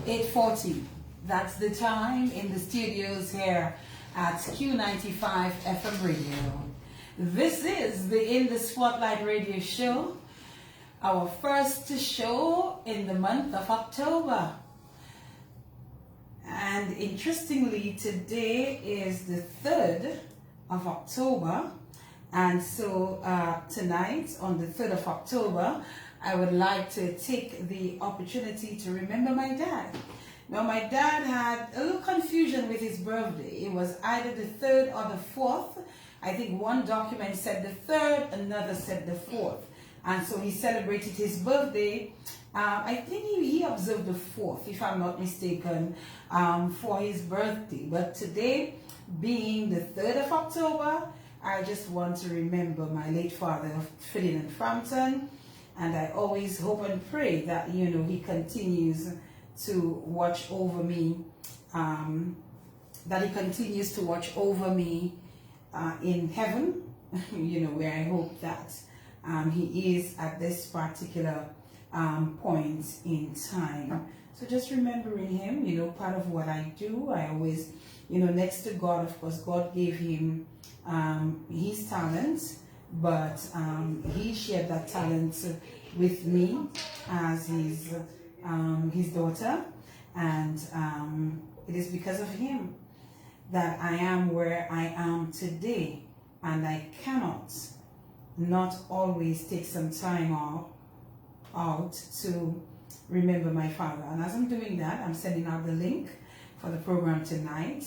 8:40. That's the time in the studios here at Q95 FM Radio. This is the In the Spotlight Radio Show, our first show in the month of October. And interestingly, today is the 3rd of October. And so tonight, on the 3rd of October, I would like to take the opportunity to remember my dad. Now, my dad had a little confusion with his birthday. It was either the 3rd or the 4th. I think one document said the 3rd, another said the 4th. And so he celebrated his birthday. I think he observed the 4th, if I'm not mistaken, for his birthday. But today, being the 3rd of October, I just want to remember my late father, Ferdinand Frampton. And I always hope and pray that, he continues to watch over me, that he continues to watch over me in heaven, where I hope that he is at this particular point in time. So just remembering him, part of what I do, I always, next to God, of course, God gave him his talent, but he shared that talent with me as his daughter, and it is because of him that I am where I am today, and I cannot not always take some time out to remember my father. And as I'm doing that, I'm sending out the link for the program tonight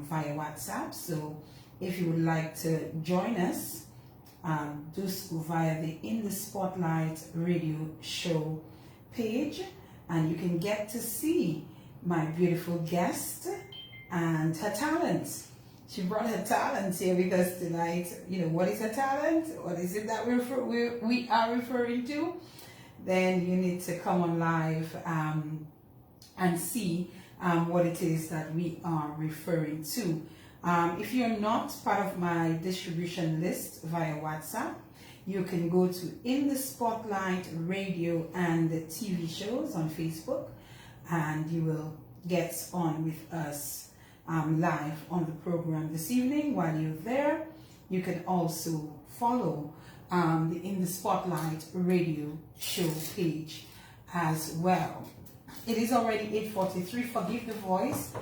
via WhatsApp. So if you would like to join us, do so via the In the Spotlight Radio Show page, and you can get to see my beautiful guest and her talent. She brought her talent here because tonight, what is her talent? What is it that we are referring to? Then you need to come on live and see what it is that we are referring to. If you're not part of my distribution list via WhatsApp, you can go to In the Spotlight Radio and the TV shows on Facebook, and you will get on with us live on the program this evening. While you're there, you can also follow the In the Spotlight Radio Show page as well. It is already 8:43. Forgive the voice.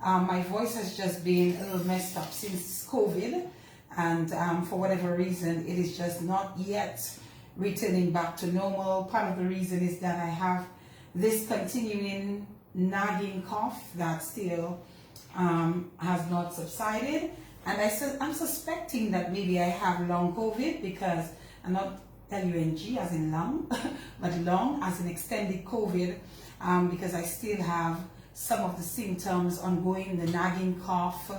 My voice has just been a little messed up since COVID, and for whatever reason, it is just not yet returning back to normal. Part of the reason is that I have this continuing nagging cough that still has not subsided, and I'm suspecting that maybe I have long COVID, because I'm not LUNG as in lung, but long as in extended COVID, because I still have some of the symptoms ongoing, the nagging cough.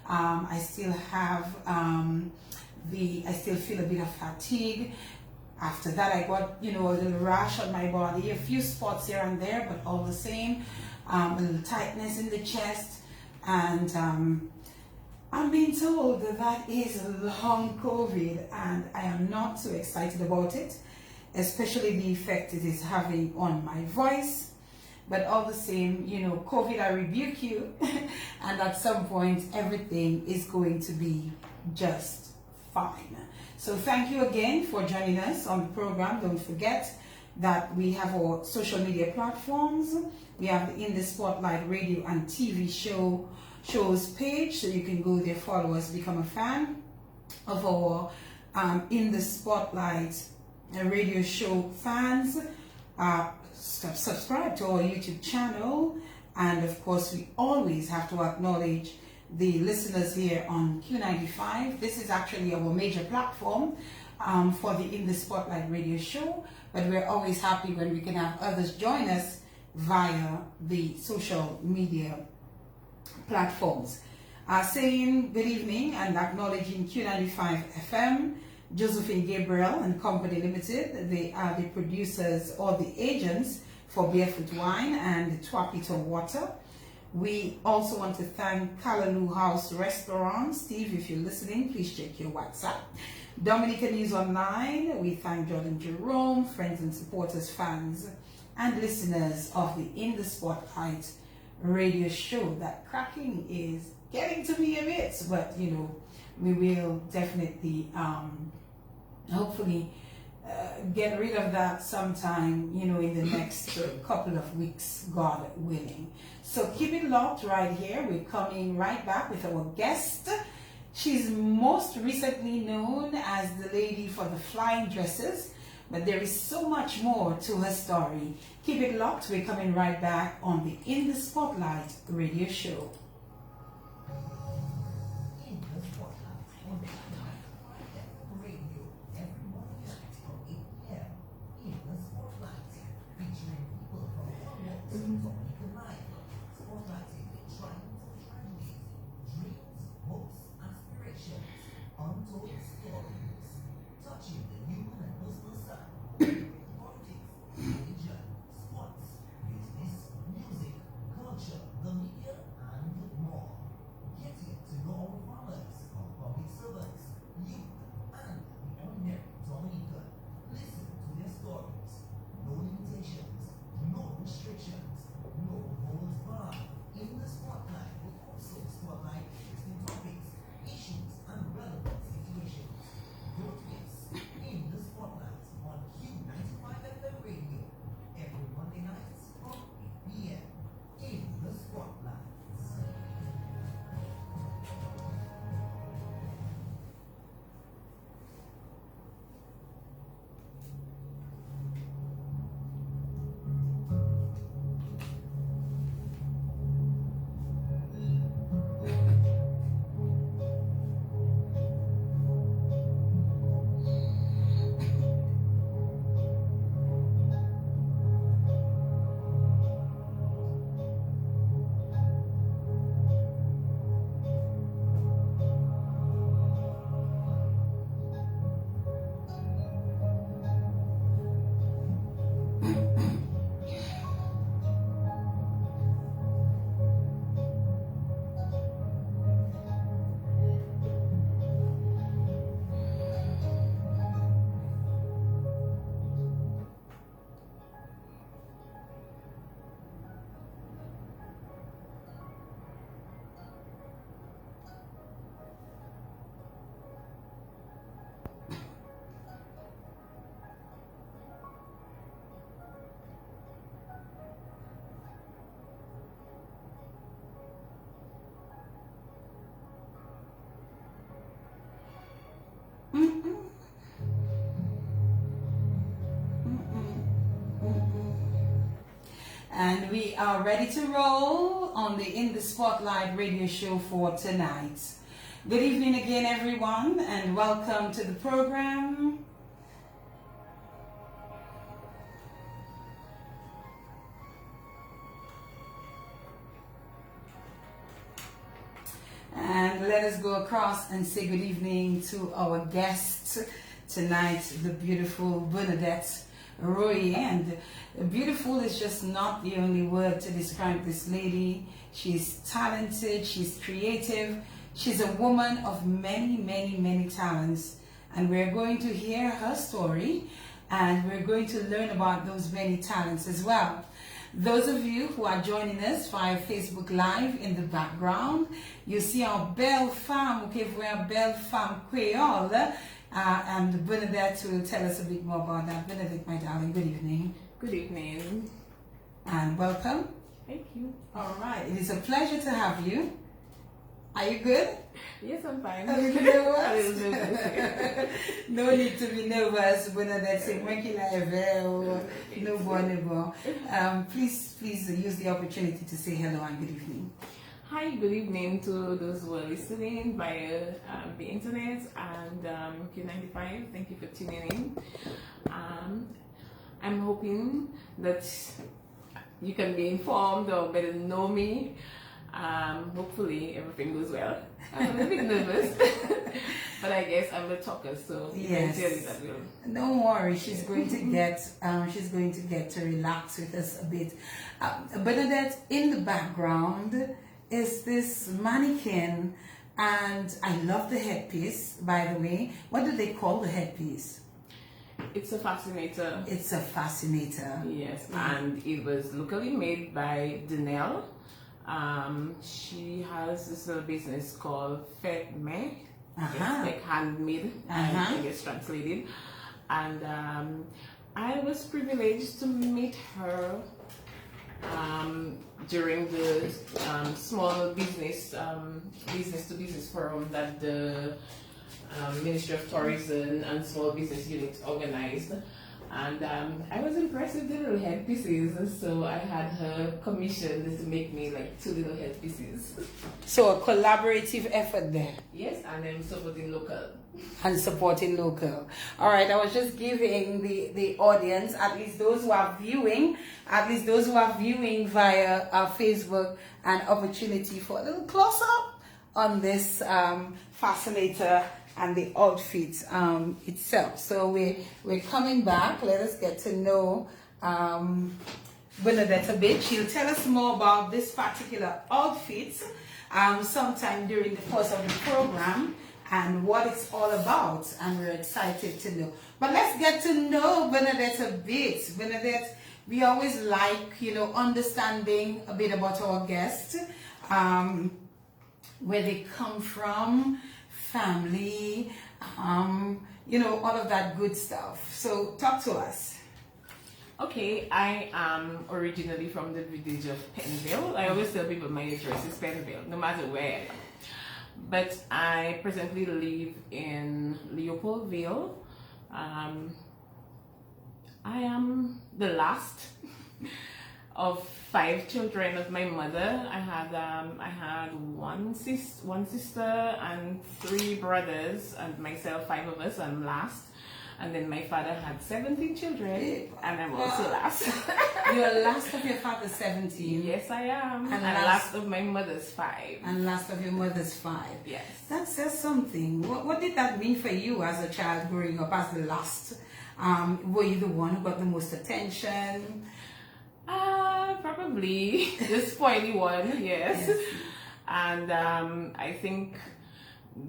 I still have I still feel a bit of fatigue. After that, I got, a little rash on my body, a few spots here and there, but all the same, a little tightness in the chest. And I'm being told that is long COVID, and I am not too excited about it, especially the effect it is having on my voice. But all the same, COVID, I rebuke you, and at some point, everything is going to be just fine. So thank you again for joining us on the program. Don't forget that we have our social media platforms. We have the In the Spotlight Radio and TV shows page, so you can go there, follow us, become a fan of our In the Spotlight Radio Show fans. Subscribe to our YouTube channel, and of course we always have to acknowledge the listeners here on Q95. This is actually our major platform for the In the Spotlight Radio Show, but we're always happy when we can have others join us via the social media platforms. Saying good evening and acknowledging Q95 FM, Josephine Gabriel and Company Limited. They are the producers or the agents for Barefoot Wine and Twapito Water. We also want to thank Callaloo House Restaurant. Steve, if you're listening, please check your WhatsApp. Dominican News Online, we thank Jordan Jerome, friends and supporters, fans and listeners of the In the Spotlight radio show. That cracking is getting to be a bit, but you know, we will definitely, hopefully, get rid of that sometime, you know, in the next couple of weeks, God willing. So keep it locked right here. We're coming right back with our guest. She's most recently known as the lady for the flying dresses, but there is so much more to her story. Keep it locked. We're coming right back on the In the Spotlight radio show. And we are ready to roll on the In the Spotlight radio show for tonight. Good evening again, everyone, and welcome to the program. And let us go across and say good evening to our guest tonight, the beautiful Bernadette Roy. And beautiful is just not the only word to describe this lady. She's talented, she's creative, she's a woman of many, many, many talents. And we're going to hear her story, and we're going to learn about those many talents as well. Those of you who are joining us via Facebook Live in the background, you see our belle femme, okay, we're belle femme Creole, and Bernadette will tell us a bit more about that. Bernadette, my darling, good evening. Good evening. And welcome. Thank you. All right, it is a pleasure to have you. Are you good? Yes, I'm fine. Are you nervous? No need to be nervous, Bernadette. C'est moi qui l'avais. No. Please use the opportunity to say hello and good evening. Hi, good evening to those who are listening via the internet and Q95. Thank you for tuning in. I'm hoping that you can be informed or better know me. Hopefully everything goes well. I'm a bit nervous, but I guess I'm a talker, so yes. That will. Don't worry, she's going to get to relax with us a bit. Bernadette, in the background is this mannequin, and I love the headpiece. By the way, what do they call the headpiece? It's a fascinator. It's a fascinator. Yes, and it was locally made by Danelle. She has this little business called Fetme. It's like handmade, I guess translated. And I was privileged to meet her during the small business to business forum that the Ministry of Tourism and Small Business Unit organized. And I was impressed with the little headpieces, so I had her commissioned to make me like 2 little headpieces. So a collaborative effort there. Yes, and I'm supporting local. And supporting local. All right, I was just giving the audience, at least those who are viewing via our Facebook, an opportunity for a little close-up on this fascinator and the outfit itself. So we're coming back. Let us get to know Bernadette a bit. She'll tell us more about this particular outfit sometime during the course of the program and what it's all about, and we're excited to know. But let's get to know Bernadette a bit. Bernadette, we always like, understanding a bit about our guests, where they come from, family, all of that good stuff. So talk to us. Okay, I am originally from the village of Penville. I always tell people my address is Penville, no matter where I am. But I presently live in Leopoldville. I am the last of 5 children of my mother. I had one sister and 3 brothers, and myself, 5 of us. I'm last. And then my father had 17 children, and I'm also last. You're last of your father's 17? Yes, I am. And last of my mother's 5. And last of your mother's 5? Yes. That says something. What did that mean for you as a child growing up as the last? Were you the one who got the most attention? Probably the spoily one, yes. And I think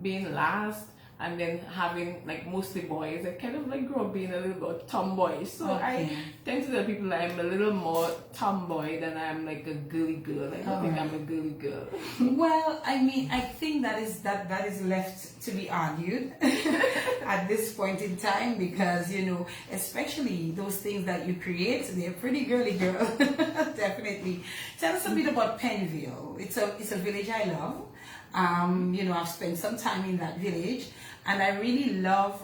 being last, and then having like mostly boys, I kind of like grew up being a little bit tomboy. So I tend to tell people I'm a little more tomboy than I'm like a girly girl. I don't think I'm a girly girl. Well, I mean, I think that is left to be argued at this point in time, because especially those things that you create, they're pretty girly girl. Definitely. Tell us a bit about Penville. It's a village I love. I've spent some time in that village, and I really love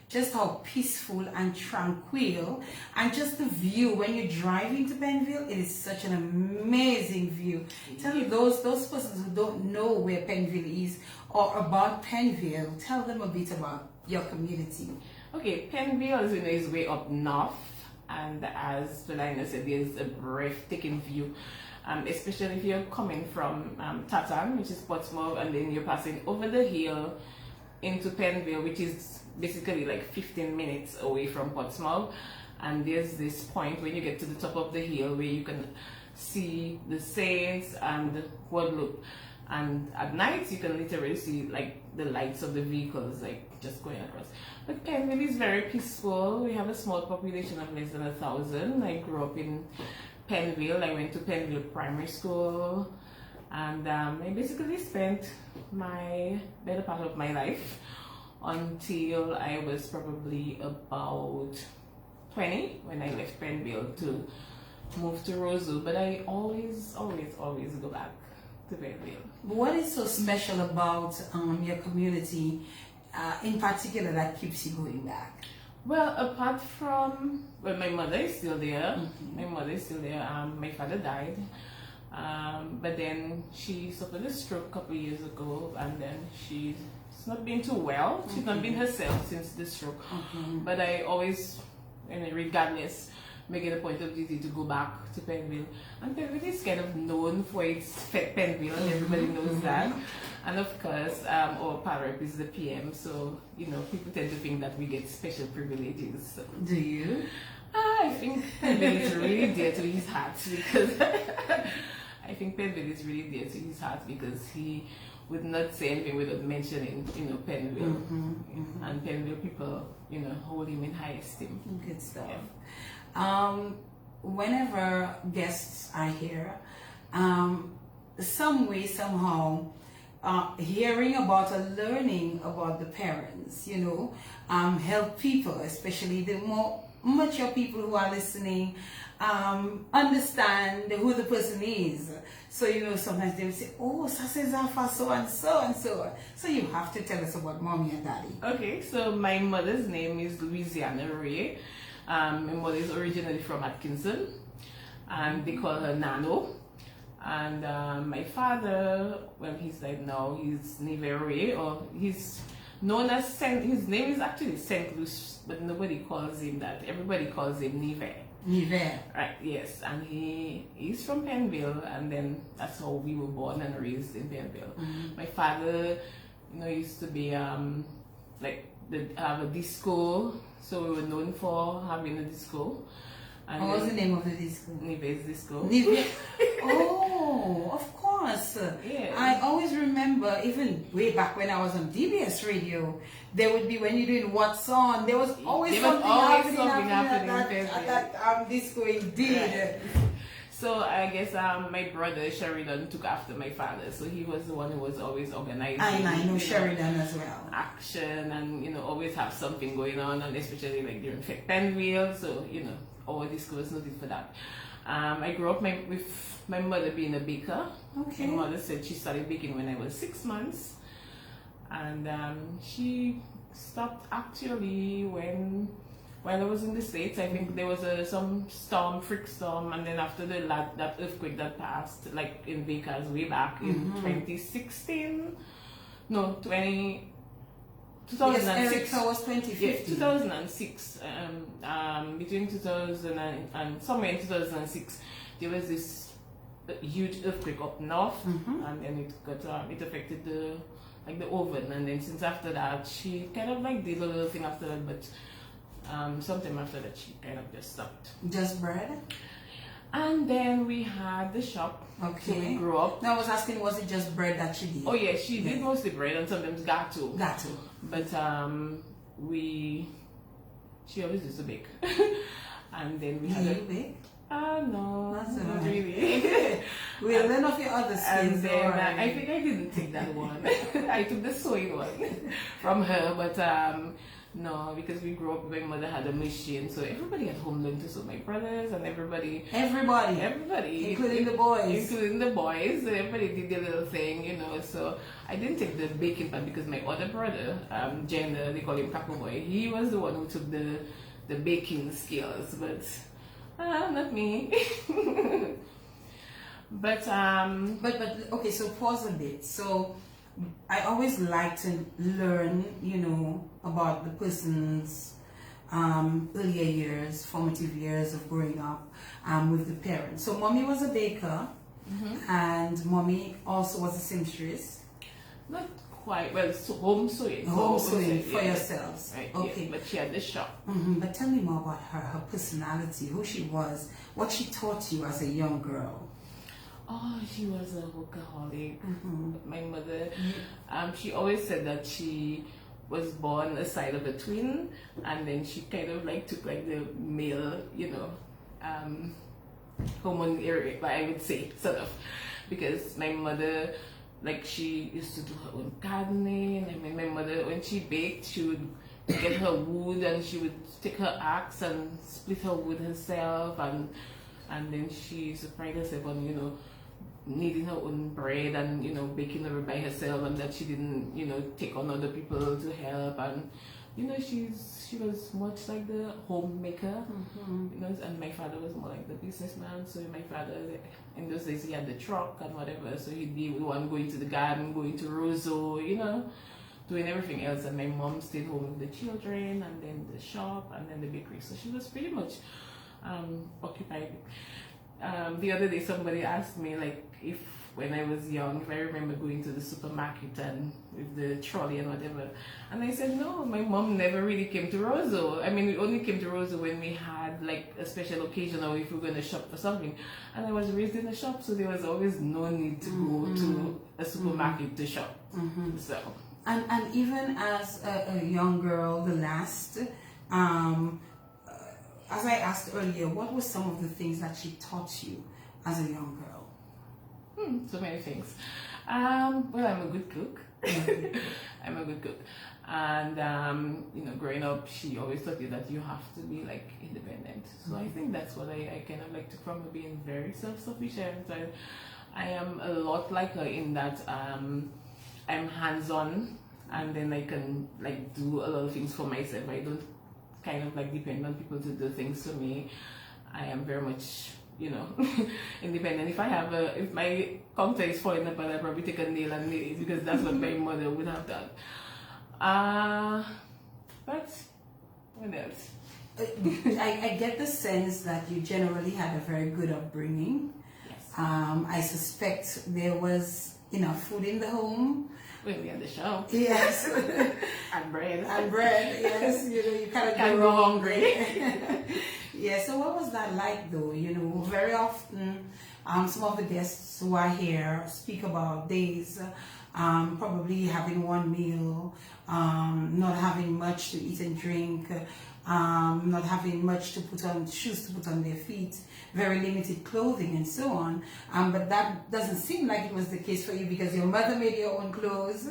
just how peaceful and tranquil, and just the view when you drive into Penville. It is such an amazing view. Tell me, those persons who don't know where Penville is or about Penville, tell them a bit about your community. Okay, Penville is way up north, and as Felina said, there's a breathtaking view. Especially if you're coming from Tatan, which is Portsmouth, and then you're passing over the hill into Penville, which is basically like 15 minutes away from Portsmouth. And there's this point when you get to the top of the hill where you can see the Saints and Guadeloupe. And at night you can literally see like the lights of the vehicles like just going across. But Penville is very peaceful. We have a small population of less than 1,000. I grew up in Penville. I went to Penville Primary School, and I basically spent my better part of my life until I was probably about 20 when I left Penville to move to Roseau. But I always go back to Penville. What is so special about your community in particular that keeps you going back? Well, apart from, my mother is still there. My mother is still there. My father died. But then she suffered a stroke a couple of years ago, and then she's not been too well. She's not been herself since the stroke. But I always, regardless, make it a point of duty to go back to Penville. And Penville is kind of known for its Penville, and everybody knows that. And of course, our parrot is the PM, so people tend to think that we get special privileges. So. Do you? I think Penville is really dear to his heart, because he would not say anything without mentioning, Penville. And Penville people, hold him in high esteem. Good stuff. Yeah. Whenever guests are here, some way, somehow, hearing about or learning about the parents, help people, especially the more mature people who are listening, understand who the person is. So, sometimes they will say, oh, Sasezafa, so and so and so. So you have to tell us about mommy and daddy. Okay, so my mother's name is Louisiana Ray. My mother is originally from Atkinson, and they call her Nano. And my father, well, he's died now, he's Neve Ray, or he's known as his name is actually St. Louis, but nobody calls him that. Everybody calls him Neve. Neve. Right, yes. And he's from Penville, and then that's how we were born and raised in Penville. My father, used to be have a disco, so we were known for having a disco. And what was the name of the disco? Nive's Disco. Nive. Oh, of course. Yeah. I always remember, even way back when I was on DBS radio, there would be, when you're doing What's On, there was always something happening at that disco indeed. Right. So I guess my brother Sheridan took after my father, so he was the one who was always organizing. I know Sheridan as well. Action and always have something going on, and especially like during Penville, so our disco was noted for that. I grew up with my mother being a baker. Okay. My mother said she started baking when I was 6 months, and she stopped actually while I was in the States. I think there was some freak storm, and then after that earthquake that passed, like in Bakers way back in 2016, no, 2006. Yes, Erica was 2015. Yeah, 2006. Between 2000 and somewhere in 2006, there was this huge earthquake up north, and then it affected the oven, and then since after that, she kind of like did a little thing after that, but sometime after that, she kind of just stopped. Just bread? And then we had the shop. Okay. So we grew up. No, I was asking, was it just bread that she did? Oh yeah, she did mostly bread and sometimes gato. Gato. But she always used to bake. And then we had you bake? No, That's not right. really. We'll learn of your other skills. And then I think I didn't take that one. I took the sewing one from her, but no, because we grew up, my mother had a machine, so everybody at home learned to sew. My brothers and everybody, including the boys, so everybody did their little thing, so I didn't take the baking part because my other brother, Jenna, they call him Kaku Boy, he was the one who took the baking skills, but not me. But okay, so pause a bit. So I always like to learn, about the person's earlier years, formative years of growing up with the parents. So mommy was a baker, and mommy also was a seamstress. Not quite, well, home sewing. Home sewing for yourselves. Right, okay. Yeah, but she had the shop. But tell me more about her personality, who she was, what she taught you as a young girl. Oh, she was a workaholic. My mother, she always said that she was born a side of a twin, and then she kind of like took like the male, hormone area, I would say, sort of, because my mother, like, she used to do her own gardening. I mean, my mother, when she baked, she would get her wood and she would take her axe and split her wood herself, and then she used to pride herself on, kneading her own bread and baking her by herself, and that she didn't take on other people to help, and she was much like the homemaker, and my father was more like the businessman. So my father, in those days, he had the truck and whatever, so he'd be the one going to the garden, going to Roseau, doing everything else, and my mom stayed home with the children, and then the shop, and then the bakery. So she was pretty much occupied. The other day somebody asked me, like, if when I was young, if I remember going to the supermarket and with the trolley and whatever. And I said, no, my mom never really came to Roseau. I mean, we only came to Roseau when we had like a special occasion or if we were going to shop for something. And I was raised in a shop, so there was always no need to go to a supermarket to shop. So. And even as a young girl, the last, as I asked earlier, what were some of the things that she taught you as a young girl? So many things. Well, I'm a good cook. I'm a good cook. And, you know, growing up, she always taught you that you have to be, like, independent. So I think that's what I kind of like took from her, being very self-sufficient. I am a lot like her in that I'm hands-on, and then I can, like, do a lot of things for myself. I don't kind of, like, depend on people to do things for me. I am very much, you know, independent. If my counter is falling apart, I'll probably take a nail and nail it, because that's what my mother would have done. But what else? I get the sense that you generally had a very good upbringing. Yes. I suspect there was enough food in the home. When we had the shop. Yes. And bread. And bread, yes. You know, you can't go hungry. Yeah, so what was that like though? You know, very often some of the guests who are here speak about days probably having one meal, not having much to eat and drink, not having much to put on, shoes to put on their feet, very limited clothing and so on. But that doesn't seem like it was the case for you, because your mother made your own clothes,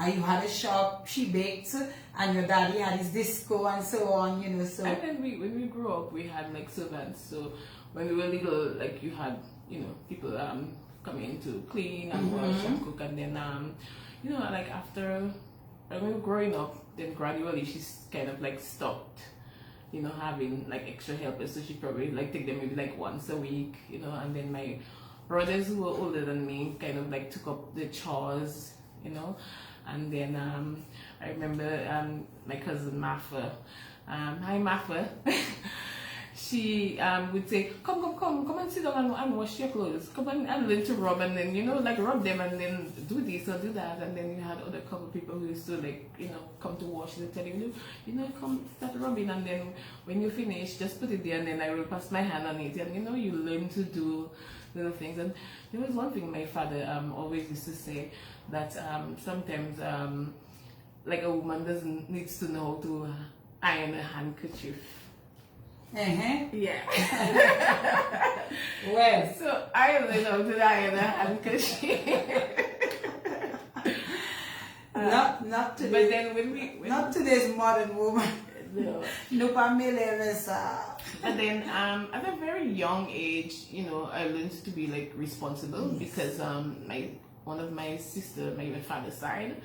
you had a shop, she baked, and your daddy had his disco and so on, you know. So and then when we grew up, we had like servants. So when we were little, like you had, you know, people come in to clean and wash and cook, and then you know, like after when we were growing up, then gradually she's kind of like stopped, you know, having like extra helpers. So she probably like take them maybe like once a week, you know. And then my brothers who were older than me kind of like took up the chores, you know. And then I remember my cousin Martha. Hi Martha. She would say, come and sit down and wash your clothes. Come and learn to rub, and then, you know, like rub them and then do this or do that. And then you had other couple people who used to, like, you know, come to wash. They tell you, you know, come start rubbing, and then when you finish, just put it there, and then I will pass my hand on it. And, you know, you learn to do little things. And there was one thing my father always used to say, that sometimes like a woman needs to know how to iron a handkerchief. Yeah. Well, so I learned how to iron a handkerchief. not today. But then when not today's modern woman. No familiars. And then at a very young age, you know, I learned to be like responsible, because one of my sister, my father's side,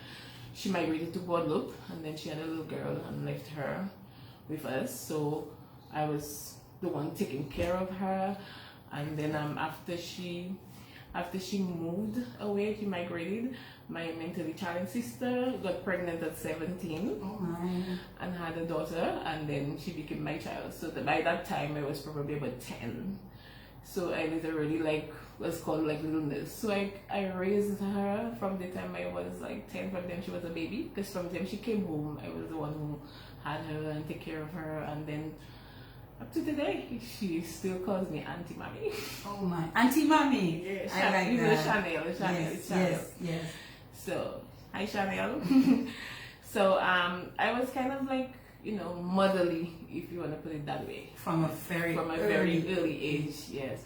she migrated to Guadeloupe, and then she had a little girl and left her with us. So I was the one taking care of her. And then after she moved away, she migrated, my mentally challenged sister got pregnant at 17. Oh my. And had a daughter, and then she became my child. So by that time I was probably about 10. So I literally like was called like little nurse. So I raised her from the time I was like 10. From then she was a baby, because from the time she came home, I was the one who had her and take care of her. And then up to today, she still calls me Auntie Mommy. Oh my, Auntie Mommy. Yeah, I like that. Chanel. Yes. So hi Chanel. So I was kind of like, you know, motherly, if you want to put it that way. From a very early age, yes.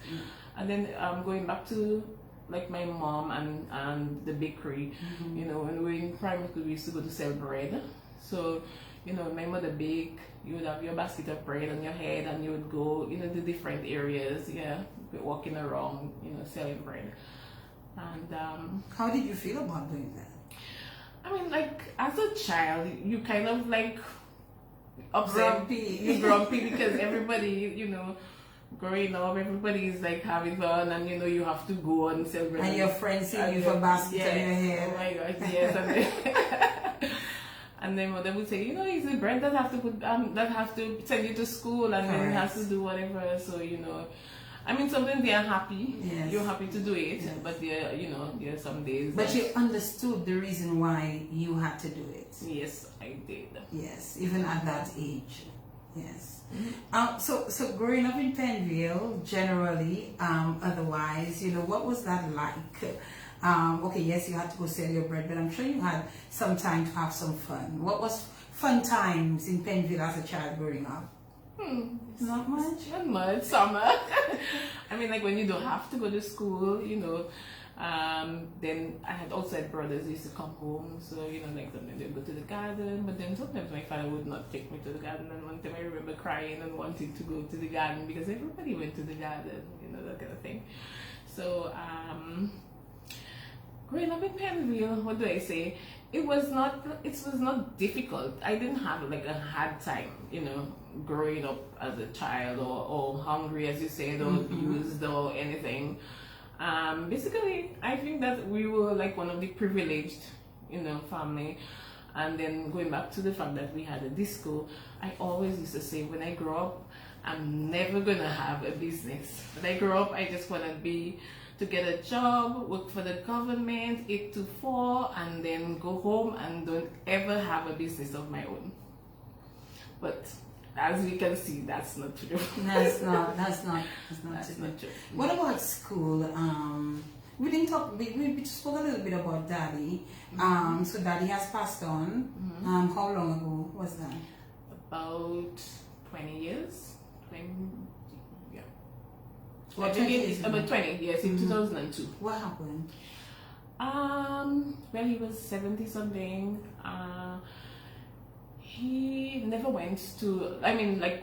And then going back to like my mom and the bakery, you know, when we were in primary school, we used to go to sell bread. So, you know, my mother bake, you would have your basket of bread on your head, and you would go, you know, to different areas, walking around, you know, selling bread. And how did you feel about doing that? I mean, like, as a child, you kind of like upset. You're grumpy because everybody, you know, growing up, everybody is like having fun, and you know, you have to go and celebrate. And your friends see you with a basket on your head. Oh my gosh, yes. And then mother would say, you know, it's the bread that have to send you to school, and then it has to do whatever. So, you know, I mean, sometimes they are happy. Yes. You're happy to do it, Yes. but there, there are some days. But you understood the reason why you had to do it. Yes, I did. Yes, even at that age. Yes. Mm-hmm. So growing up in Penville, generally, otherwise, what was that like? Okay, yes, you had to go sell your bread, but I'm sure you had some time to have some fun. What was fun times in Penville as a child growing up? Not much? Not much. Summer. I mean, like when you don't have to go to school, then I had also had brothers who used to come home, so like sometimes they'd go to the garden, but then sometimes my father would not take me to the garden, and one time I remember crying and wanting to go to the garden because everybody went to the garden, that kind of thing. So growing up in Penville, what do I say? It was not difficult. I didn't have like a hard time, growing up as a child or hungry, as you said, or abused or anything. Basically, I think that we were like one of the privileged, family. And then going back to the fact that we had a disco, I always used to say, when I grow up, I'm never gonna have a business. When I grow up, I just wanna to get a job, work for the government, 8 to 4, and then go home and don't ever have a business of my own. But as we can see, that's not true. That's not true. What about school? We didn't talk. We spoke a little bit about Daddy. So Daddy has passed on. How long ago was that? About 20 years. 20, yeah. What, I 20 think years it's about 20 years in 2002. What happened? Well, he was 70 something. He never went to,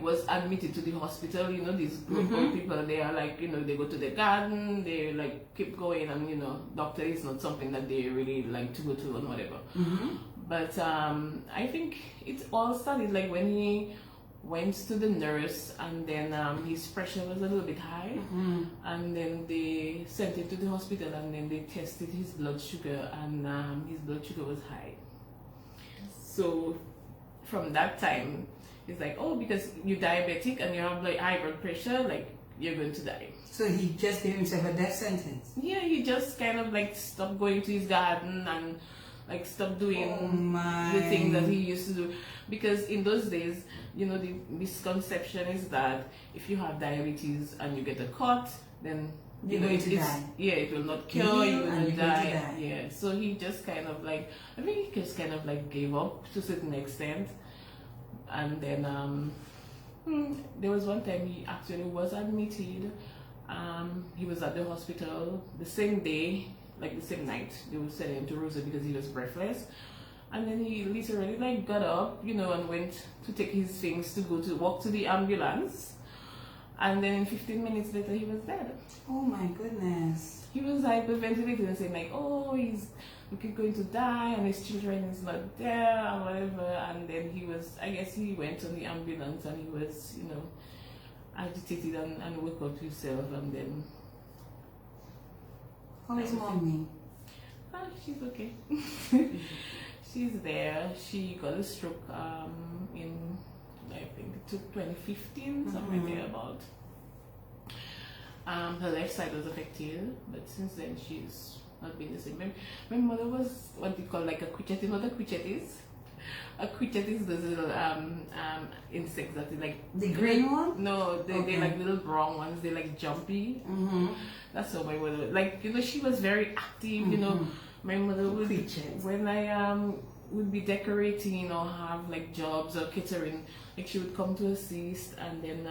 was admitted to the hospital. These group of people, they are like, they go to the garden, they like keep going, and doctor is not something that they really like to go to and whatever. But I think it all started like when he went to the nurse, and then his pressure was a little bit high, and then they sent him to the hospital, and then they tested his blood sugar, and his blood sugar was high. So from that time, it's like, oh, because you're diabetic and you have like high blood pressure, like you're going to die. So he just gave himself a death sentence? Yeah, he just kind of like stopped going to his garden and like stopped doing the thing that he used to do. Because in those days, the misconception is that if you have diabetes and you get a cut, then you're going to die. Yeah, it will not cure, you will die. Yeah, so he just kind of like, I think he just kind of like gave up to a certain extent. And then there was one time he actually was admitted. He was at the hospital the same day, like the same night. They were sending him to Rosa because he was breathless. And then he literally like got up, and went to take his things to walk to the ambulance. And then 15 minutes later, he was dead. Oh my goodness. He was hyperventilating and saying like, oh, he's going to die and his children is not there and whatever. And then I guess he went on the ambulance and he was, agitated and woke up himself, and then... How is mommy? She's okay. She's there. She got a stroke in, I think it took 2015, somewhere there about. Her left side was affected, but since then she's not been the same. My mother was what we call like a quichetis. What a quichetis is? A quichetis is those little insects that they like. The green one? No, they're like little brown ones. They're like jumpy. That's how my mother was. Like, she was very active, My mother would, when I would be decorating or have like jobs or catering, like she would come to assist, and then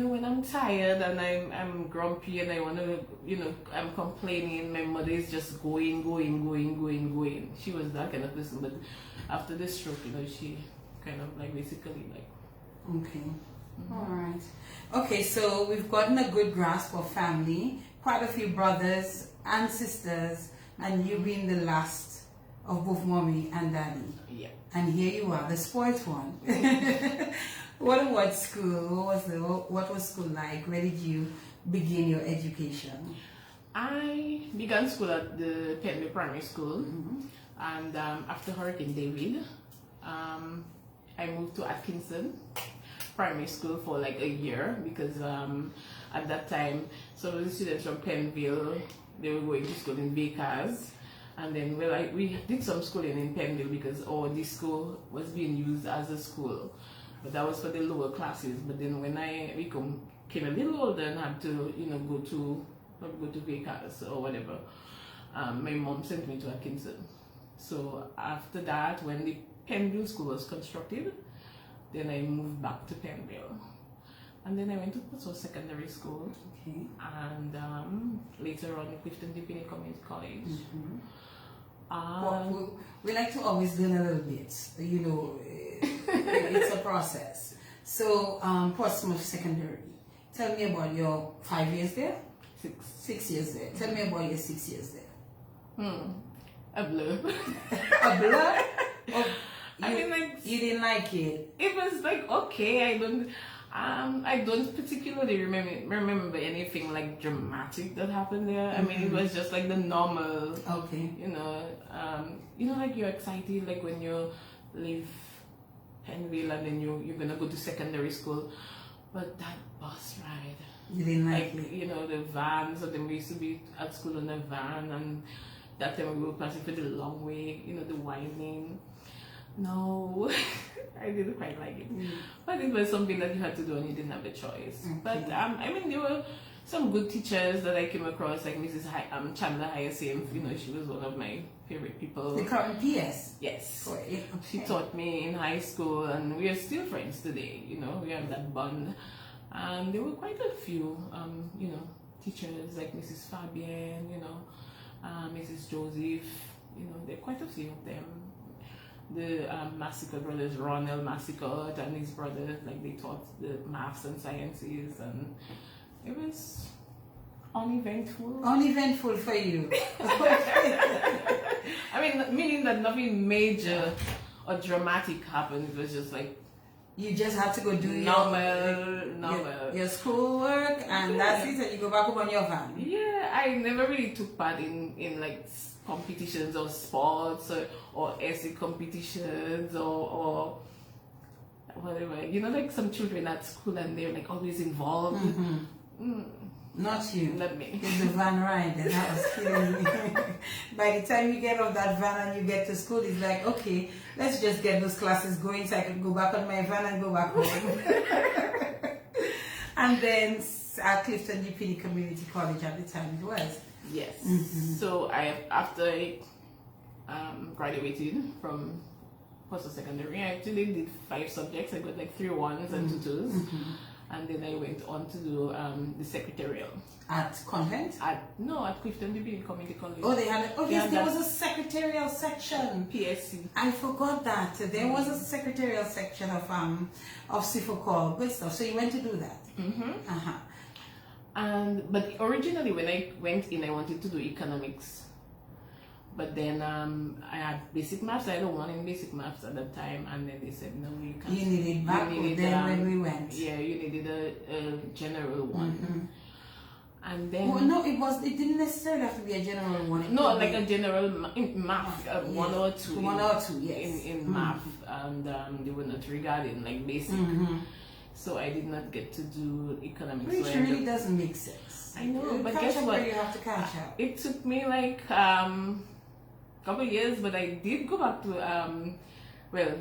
when I'm tired and I'm grumpy and I want to, I'm complaining, my mother is just going. She was that kind of person, but after the stroke, she kind of like basically like. Okay. All right. Okay, so we've gotten a good grasp of family, quite a few brothers and sisters, and you being the last of both mommy and daddy. Yeah. And here you are, the spoiled one. What about school? What was school like? Where did you begin your education? I began school at the Penley Primary School, and after Hurricane David, I moved to Atkinson. primary school for like a year because at that time some of the students from Penville, they were going to school in Vickers. And then we did some schooling in Penville because this school was being used as a school. But that was for the lower classes. But then when I became a little older and had to, go to Vickers or whatever, my mom sent me to Atkinson. So after that, when the Penville school was constructed, then I moved back to Penville. And then I went to Portsmouth Secondary School. Okay. And later on, Clifton Dipini Community College. Mm-hmm. We like to always learn a little bit, it's a process. So, Portsmouth Secondary, tell me about your 5 years there? 6 years there. Tell me about your 6 years there. A blur. A blur? You didn't like it? It was like, okay, I don't particularly remember anything like dramatic that happened there. I mean, it was just like the normal. Okay. Like you're excited like when you leave Penville and then you're gonna go to secondary school, but that bus ride. You didn't like it. The van. So then we used to be at school in a van, and that time we were passing for the long way. The winding. No, I didn't quite like it. But it was something that you had to do and you didn't have a choice. Okay. But there were some good teachers that I came across, like Mrs. Chandler Hyacinth. She was one of my favorite people. The current PS? Yes. Okay. She taught me in high school, and we are still friends today. We have that bond. And there were quite a few, teachers like Mrs. Fabian, Mrs. Joseph. There are quite a few of them. The Massacre brothers, Ronald Massacre and his brothers, like they taught the maths and sciences, and it was uneventful. Uneventful for you. Meaning that nothing major or dramatic happened. It was just like you just have to go do your schoolwork, and that's it, and you go back home on your van. Yeah, I never really took part in like competitions or sports or essay competitions or whatever. Like some children at school and they're like always involved. Not you. Not me. It's the van ride that was killing me. By the time you get off that van and you get to school, it's like, okay, let's just get those classes going so I can go back on my van and go back home. And then at Clifton Dipini Community College at the time it was. Yes. So after I graduated from Portsmouth Secondary, I actually did 5 subjects. I got like 3 1s and 2 2s. And then I went on to do the secretarial. At convent? At Clifton Dipini Community College. Oh, there was a secretarial section. PSC. I forgot that. There was a secretarial section of Sifocol. Good stuff. So you went to do that? But originally when I went in, I wanted to do economics. But then I had basic maths. I had one in basic maths at that time, and then they said no, you can't. You needed back then when we went. Yeah, you needed a general one. And then it didn't necessarily have to be a general one. No, like a general math, 1 or 2. 1 or 2, yes. In math, and they were not regarding like basic. So I did not get to do economics. Which really doesn't make sense. I know, but guess what? You have to catch up. It took me like couple of years, but I did go back to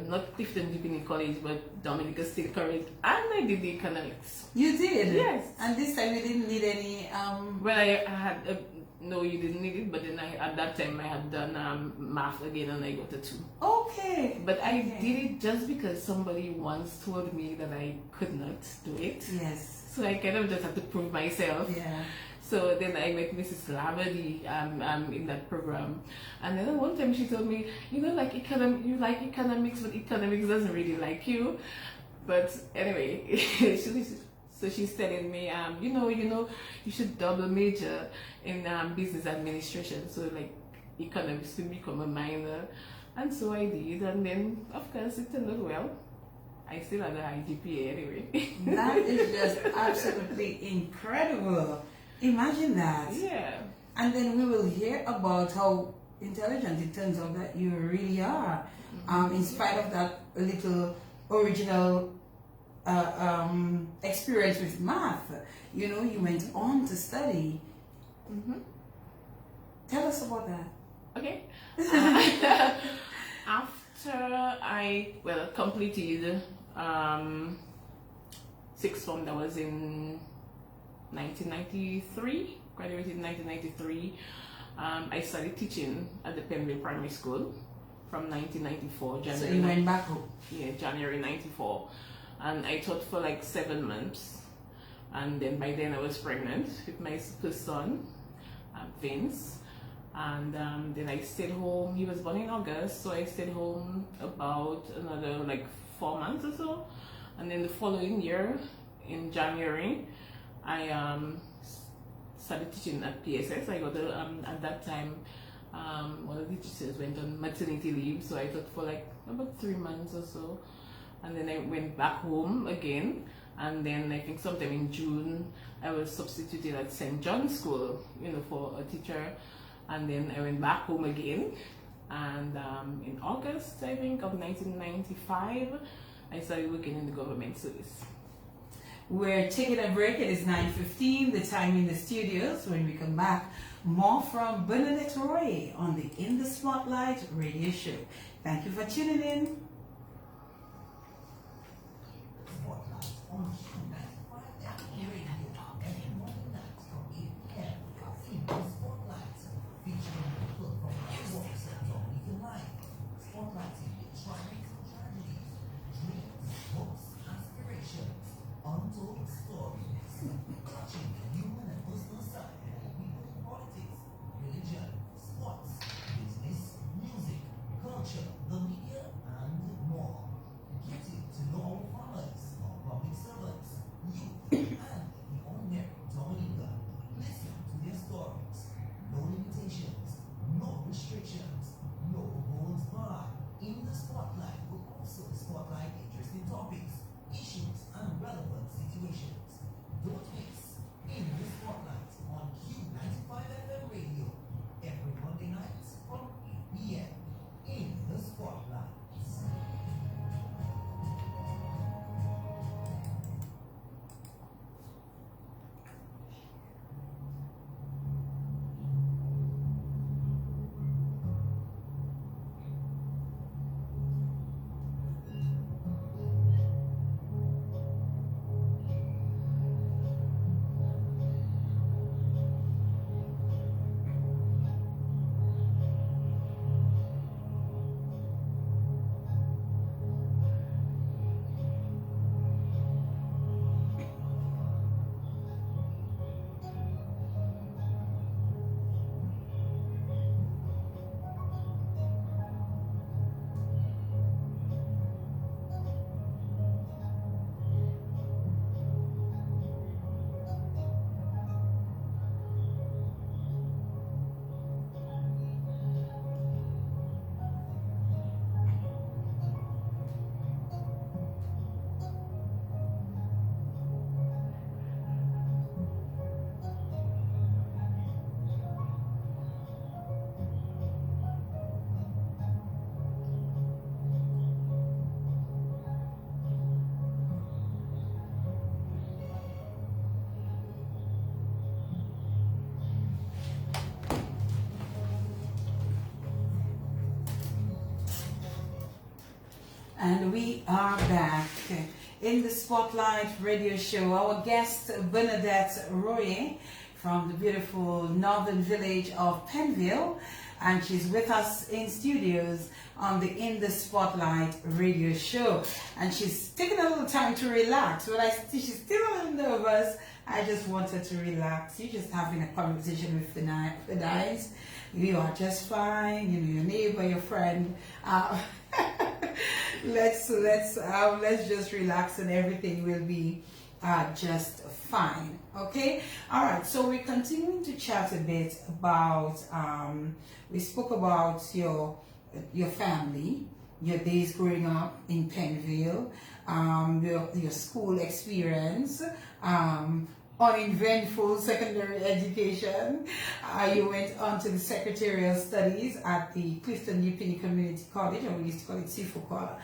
not Clifton Dipini College, but Dominica State College, and I did the economics. You did? Yes. And this time you didn't need any Well, I had no, you didn't need it, but then at that time I had done math again, and I got a 2. Okay. But I did it just because somebody once told me that I could not do it. Yes. So I kind of just had to prove myself. Yeah. So then I met Mrs. Lavady in that program, and then one time she told me, you like economics, but economics doesn't really like you. But anyway, so she's telling me, you should double major in business administration, so like economics could become a minor, and so I did, and then of course it turned out well. I still had a high GPA anyway. That is just absolutely incredible. Imagine that. Yeah. And then we will hear about how intelligent it turns out that you really are, in spite of that little original experience with math. You know, you went on to study. Tell us about that. Okay. After I completed sixth form, that was in 1993. Graduated in 1993. I started teaching at the Penville Primary School from 1994. January. So you went back home? Yeah, January 94. And I taught for like 7 months. And then by then I was pregnant with my first son, Vince. And then I stayed home. He was born in August, so I stayed home about another like 4 months or so. And then the following year, in January, I started teaching at PSS. I got at that time, one of the teachers went on maternity leave, so I taught for like about 3 months or so. And then I went back home again. And then I think sometime in June, I was substituted at St. John's School, you know, for a teacher. And then I went back home again. And in August, I think, of 1995, I started working in the government service. We're taking a break. It is 9:15, the time in the studios. When we come back, more from Bernadette Roy on the In the Spotlight radio show. Thank you for tuning in. And we are back in the Spotlight radio show. Our guest, Bernadette Roy, from the beautiful northern village of Penville, and she's with us in studios on the In the Spotlight radio show. And she's taking a little time to relax. When I see she's still a little nervous, I just want her to relax. You're just having a conversation with the guys. You are just fine. You know, your neighbor, your friend. Let's just relax and everything will be just fine. Okay. All right. So we're continuing to chat a bit about. We spoke about your family, your days growing up in Penville, your school experience, uneventful secondary education. You went on to the secretarial studies at the Clifton New Community College, or we used to call it CFUCOL,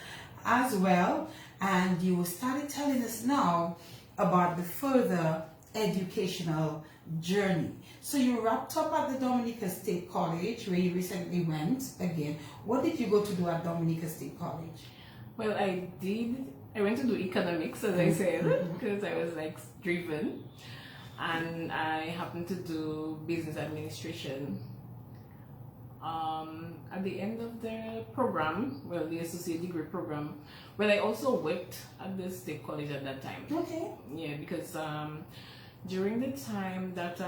as well. and you started telling us now about the further educational journey. So you wrapped up at the Dominica State College, where you recently went again. What did you go to do at Dominica State College? Well, I went to do economics, as I said, because I was like driven, and I happened to do business administration. At the end of the program, well, the associate degree program, well, I also worked at the state college at that time. Okay. Yeah, because during the time that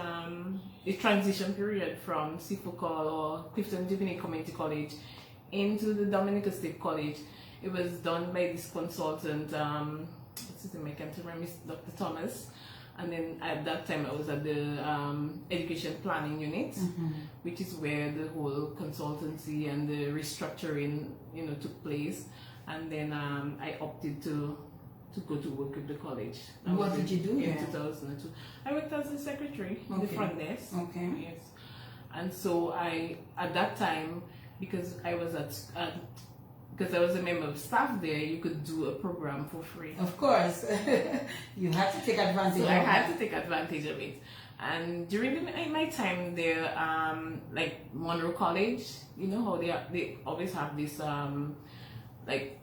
the transition period from Sifukal or Clifton Divinity Community College into the Dominica State College, it was done by this consultant, what's his name, I can't remember, Dr. Thomas. And then at that time I was at the education planning unit, which is where the whole consultancy and the restructuring, took place. And then I opted to go to work with the college. What did you do in there? 2002? I worked as a secretary in the front desk. Okay. Yes. And so at that time, because I was because I was a member of staff there, you could do a program for free. Of course. You had to take advantage of it. I had to take advantage of it. And during my time there, like Monroe College, you know how they always have this, like,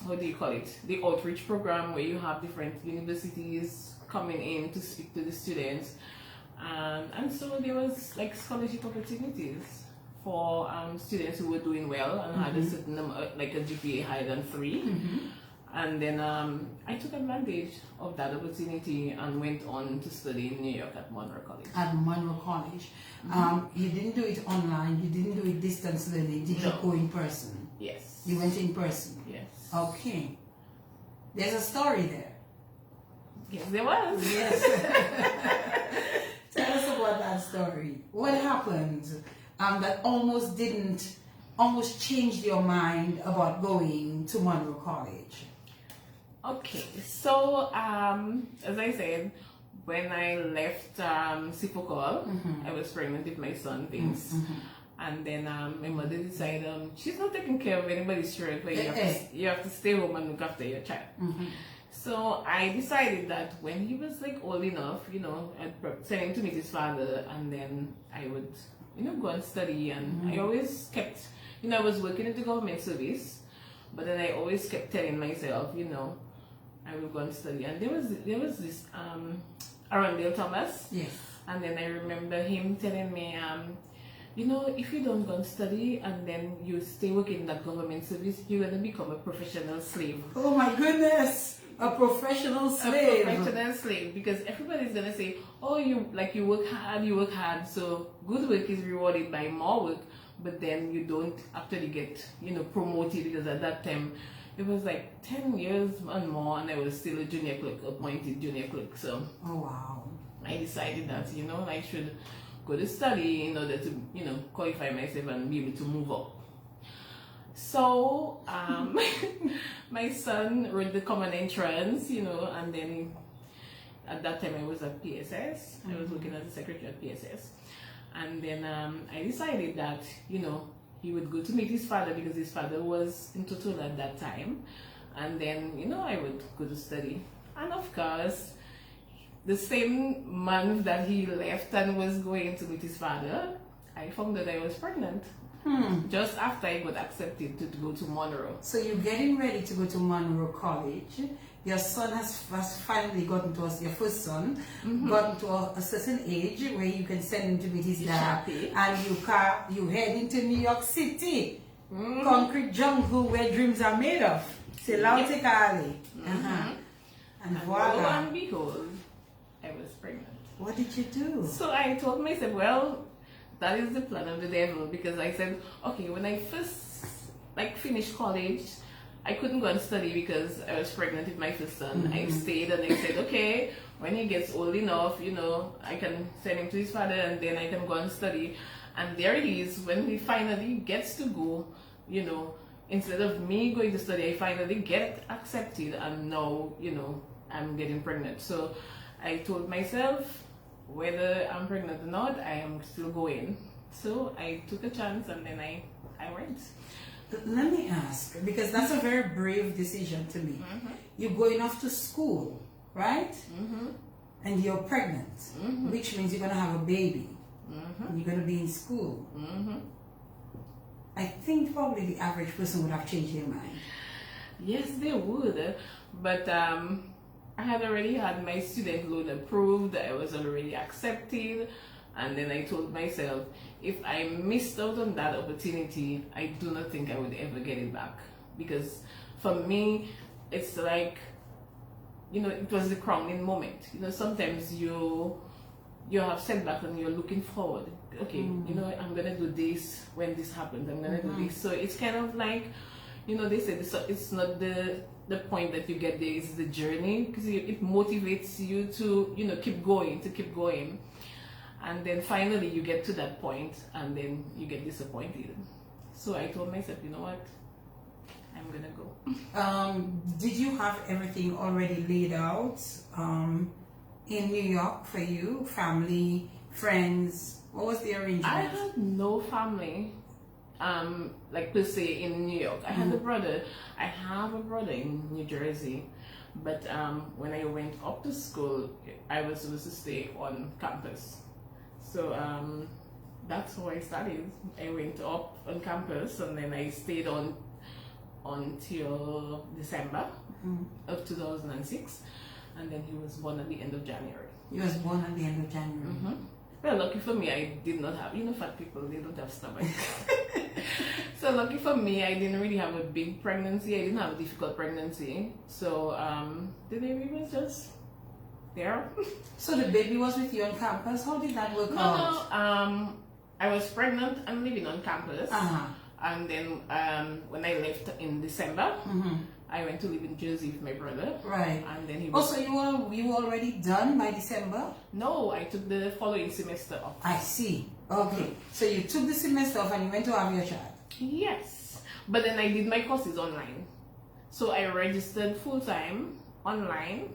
how do you call it? The outreach program where you have different universities coming in to speak to the students. And so there was like scholarship opportunities for students who were doing well and had a certain like a GPA higher than 3. And then I took advantage of that opportunity and went on to study in New York at Monroe College. At Monroe College. You didn't do it online, you didn't do it distance learning, did you go in person? Yes. You went in person? Yes. Okay. There's a story there. Yes, there was. Yes. Tell us about that story. What happened that almost changed your mind about going to Monroe College? Okay, so as I said, when I left Sifukal, I was pregnant with my son, Vince. And then my mother decided she's not taking care of anybody's children, but you have to stay home and look after your child. So I decided that when he was like old enough, I'd send him to meet his father, and then I would, go and study. And I always kept, I was working in the government service, but then I always kept telling myself, I will go and study. And there was this Arundel Thomas. Yes. And then I remember him telling me, if you don't go and study and then you stay working in that government service, you're going to become a professional slave. Oh my goodness! A professional slave. A professional slave, because everybody's going to say, oh, you work hard, so good work is rewarded by more work, but then you don't actually get, promoted, because at that time, it was like 10 years and more, and I was still a junior clerk, appointed junior clerk, so. Oh wow. I decided that, I should go to study in order to, qualify myself and be able to move up. So, my son wrote the common entrance, and then at that time I was at PSS. I was working as a secretary at PSS. And then I decided that, he would go to meet his father, because his father was in Totola at that time. And then, I would go to study. And of course, the same month that he left and was going to meet his father, I found that I was pregnant. Just after I got accepted to go to Monroe. So you're getting ready to go to Monroe College. Your son has finally gotten to us, your first son, gotten to a certain age where you can send him to meet his dad. And you head into New York City, concrete jungle where dreams are made of. C'est là où t'es calé. And voila. Lo and behold, I was pregnant. What did you do? So I told myself, well, that is the plan of the devil, because I said, okay, when I first finished college, I couldn't go and study because I was pregnant with my first son. I stayed, and I said, okay, when he gets old enough, I can send him to his father, and then I can go and study. And there it is, when he finally gets to go, instead of me going to study, I finally get accepted, and now, I'm getting pregnant. So I told myself, whether I'm pregnant or not, I am still going. So I took a chance, and then I went. Let me ask, because that's a very brave decision to make. You're going off to school, right? And you're pregnant, which means you're going to have a baby. And you're going to be in school. I think probably the average person would have changed their mind. Yes, they would. But I had already had my student loan approved. I was already accepted. And then I told myself, if I missed out on that opportunity, I do not think I would ever get it back. Because for me, it's like, you know, it was the crowning moment. You know, sometimes you have setback and you're looking forward. Okay, you know, I'm going to do this when this happens. I'm going to do this. So it's kind of like, you know, they say it's not the point that you get there, it's the journey. Because it motivates you to, you know, keep going. And then finally you get to that point and then you get disappointed. So I told myself, you know what? I'm gonna go. Did you have everything already laid out in New York for you? Family, friends? What was the arrangement? I had no family, like per se in New York. I had a brother. I have a brother in New Jersey. But when I went up to school, I was supposed to stay on campus. So that's how I started. I went up on campus and then I stayed on until December of 2006, and then he was born at the end of January. He was born at the end of January. Well, lucky for me, I did not have, you know, fat people, they don't have stomach. So lucky for me, I didn't really have a big pregnancy. I didn't have a difficult pregnancy. So the baby was just there. So the baby was with you on campus? How did that work out? No, I was pregnant and living on campus. And then when I left in December, I went to live in Jersey with my brother. Right. And then he was... Oh, so you were already done by December? No, I took the following semester off. I see. Okay. So you took the semester off and you went to have your child? Yes. But then I did my courses online. So I registered full-time online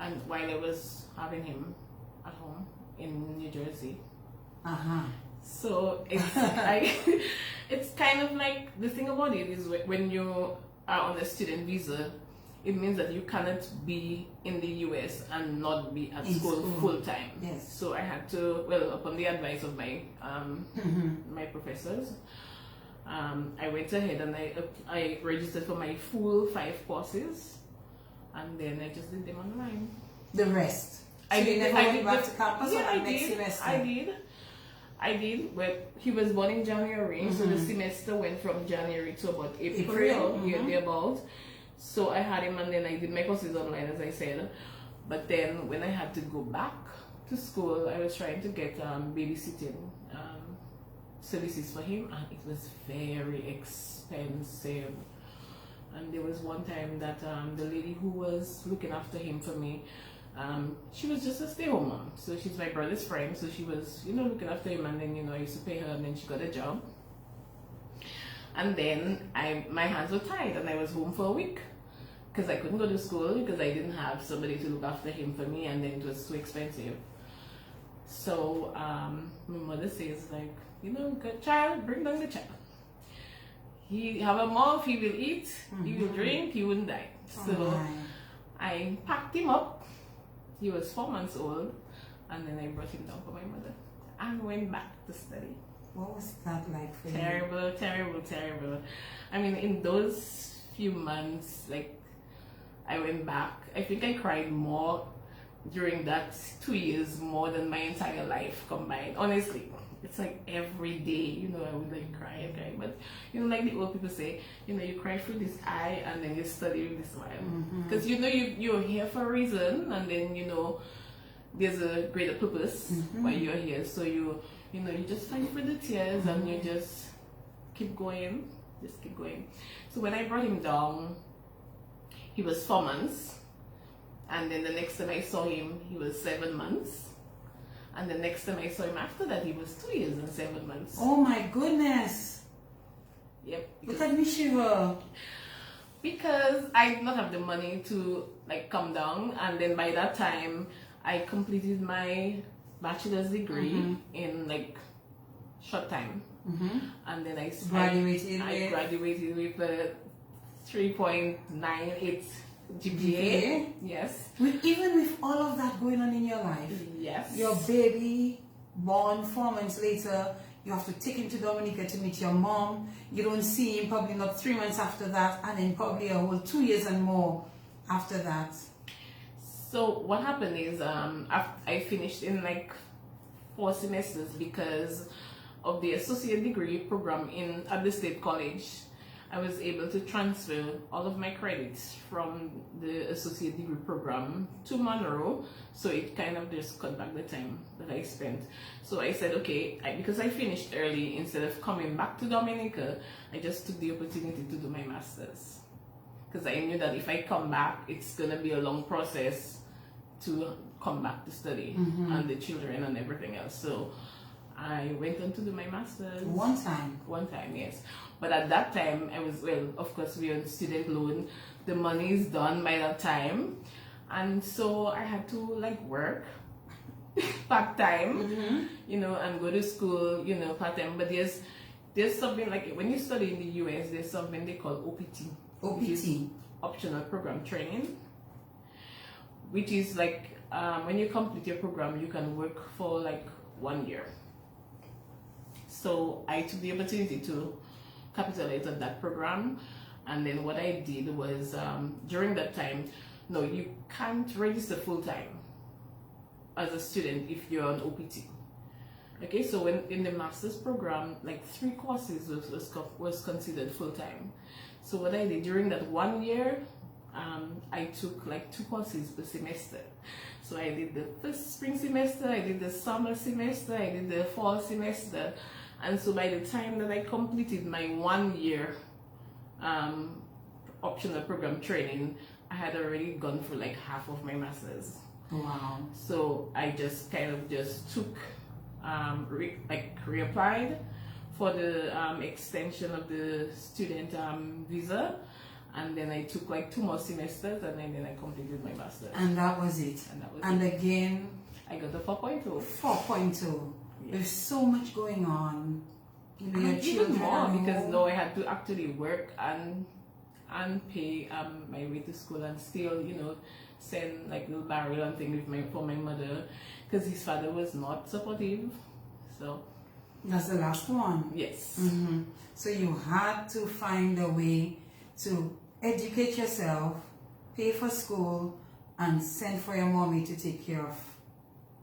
and while I was having him at home in New Jersey. So it's it's kind of like, the thing about it is when you are on a student visa, it means that you cannot be in the US and not be at school full time. Yes. So I had to, well, upon the advice of my my professors, I went ahead and I registered for my full 5 courses, and then I just did them online. The rest. So you never went back to campus? Yeah, or next semester? I did, but he was born in January, so the semester went from January to about April, thereabout. So I had him and then I did my courses online, as I said. But then when I had to go back to school, I was trying to get babysitting services for him, and it was very expensive. And there was one time that the lady who was looking after him for me, she was just a stay-home mom. So she's my brother's friend, so she was, you know, looking after him, and then, you know, I used to pay her, and then she got a job. And then my hands were tied and I was home for a week because I couldn't go to school because I didn't have somebody to look after him for me, and then it was too expensive. So my mother says, like, you know, good child, bring down the child. He have a mouth, he will eat, he will drink, he wouldn't die. So I packed him up. He was 4 months old, and then I brought him down for my mother and went back to study. What was that like for you? Terrible. I mean, in those few months, like, I went back. I think I cried more during that 2 years more than my entire life combined. Honestly, it's like every day, you know, I would like cry and cry. But, you know, like the old people say, you know, you cry through this eye and then you study with this one. Because, you know, you're here for a reason, and then, you know, there's a greater purpose why you're here. So you know, you just fight for the tears and you just keep going. So when I brought him down, he was 4 months. And then the next time I saw him, he was 7 months. And the next time I saw him after that, he was 2 years and 7 months. Oh my goodness. Yep. Look at me, Shiva. Because I did not have the money to, like, come down. And then by that time, I completed my bachelor's degree in, like, short time. And then I graduated with a 3.98 GPA. Yes. Even with all of that going on in your life. Yes. Your baby born 4 months later, you have to take him to Dominica to meet your mom. You don't see him probably not 3 months after that, and then probably a whole 2 years and more after that. So what happened is I finished in like 4 semesters because of the associate degree program at the State College. I was able to transfer all of my credits from the associate degree program to Monroe, so it kind of just cut back the time that I spent. So I said, okay, because I finished early, instead of coming back to Dominica, I just took the opportunity to do my master's. Because I knew that if I come back, it's going to be a long process to come back to study, and the children and everything else. So I went on to do my master's. One time, yes. But at that time, I was, well, of course, we were on student loan. The money is done by that time. And so I had to like work part-time, you know, and go to school, you know, part-time. But there's something like, when you study in the US, there's something they call OPT. OPT. Optional Program Training. Which is like, when you complete your program, you can work for like 1 year. So I took the opportunity to capitalize on that program, and then what I did was during that time, no, you can't register full-time as a student if you're on OPT. Okay, so when in the master's program, like 3 courses was considered full-time. So what I did during that 1 year, I took like 2 courses per semester. So I did the first spring semester, I did the summer semester, I did the fall semester. And so by the time that I completed my 1 year optional program training, I had already gone through like half of my master's. Wow. So I just kind of just took, reapplied for the extension of the student visa. And then I took like 2 more semesters, and then I completed my master's. And that was it. And again, I got a 4.2. 4.2. There's so much going on. You know, your even children more, because now I had to actually work and pay my way to school, and still, you know, send like little barrel and things for my mother, because his father was not supportive. So that's the last one. Yes. So you had to find a way to educate yourself, pay for school, and send for your mommy to take care of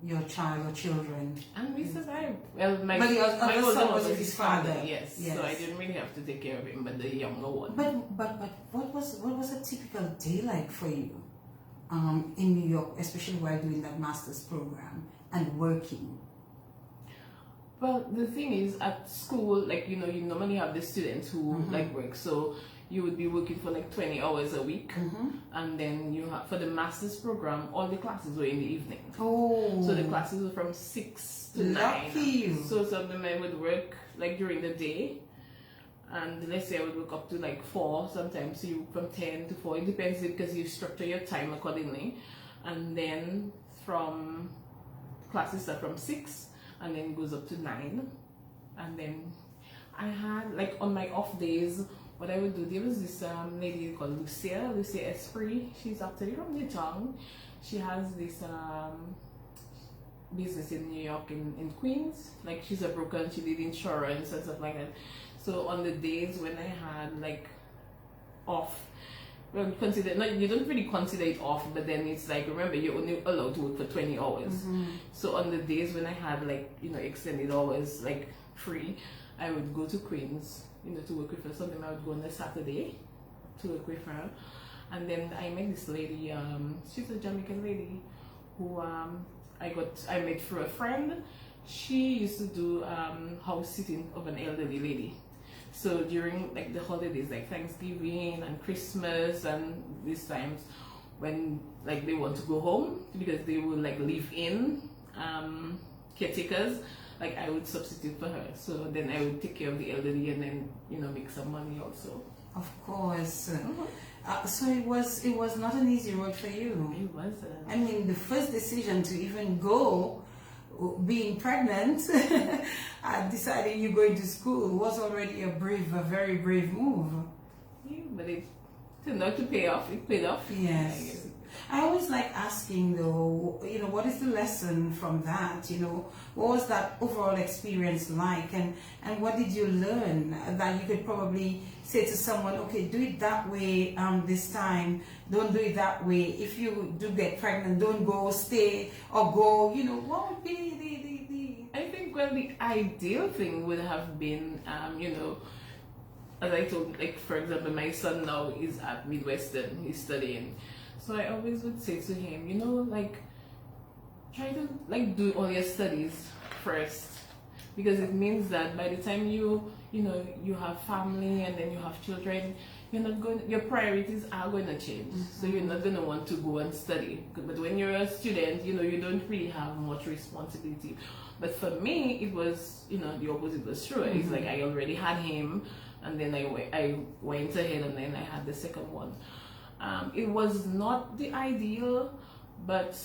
your child or children. And we survived. Well, my older son was with his father. Yes. So I didn't really have to take care of him, but the younger one. But what was a typical day like for you in New York, especially while doing that master's program and working? Well, the thing is, at school, like, you know, you normally have the students who like work. So you would be working for like 20 hours a week, and then you have, for the master's program, all the classes were in the evening. Oh, so the classes were from 6 to 9. Lucky. So some of them I would work like during the day, and let's say I would work up to like 4 sometimes. So you from 10 to 4. It depends, because you structure your time accordingly. And then from classes start from 6, and then goes up to 9, and then I had like on my off days, what I would do, there was this lady called Lucia Esprit. She's actually from the town. She has this business in New York, in Queens. Like, she's a broker, and she did insurance and stuff like that. So on the days when I had like off, well, you don't really consider it off, but then it's like, remember, you're only allowed to work for 20 hours. So on the days when I had like, you know, extended hours, like free, I would go to Queens, you know, to work with her. Sometimes I would go on a Saturday to work with her. And then I met this lady, she's a Jamaican lady, who I met through a friend. She used to do house sitting of an elderly lady. So during like the holidays, like Thanksgiving and Christmas and these times when like they want to go home, because they will like live in caretakers, like I would substitute for her. So then I would take care of the elderly, and then, you know, make some money also. Of course. So it was not an easy road for you. It wasn't. I mean, the first decision to even go, being pregnant, deciding you're going to school was already a very brave move. Yeah, but it turned out to pay off. It paid off. Yes. I always like asking though, what is the lesson from that? What was that overall experience like, and what did you learn that you could probably say to someone, okay, do it that way this time, don't do it that way. If you do get pregnant, don't go, stay, or go, what would be the I think, well, the ideal thing would have been, as I told, like, for example, my son now is at Midwestern, he's studying. So I always would say to him, try to, do all your studies first. Because it means that by the time you have family and then you have children, your priorities are going to change. So you're not going to want to go and study. But when you're a student, you don't really have much responsibility. But for me, it was, the opposite was true. It's like I already had him, and then I went ahead and then I had the second one. It was not the ideal, but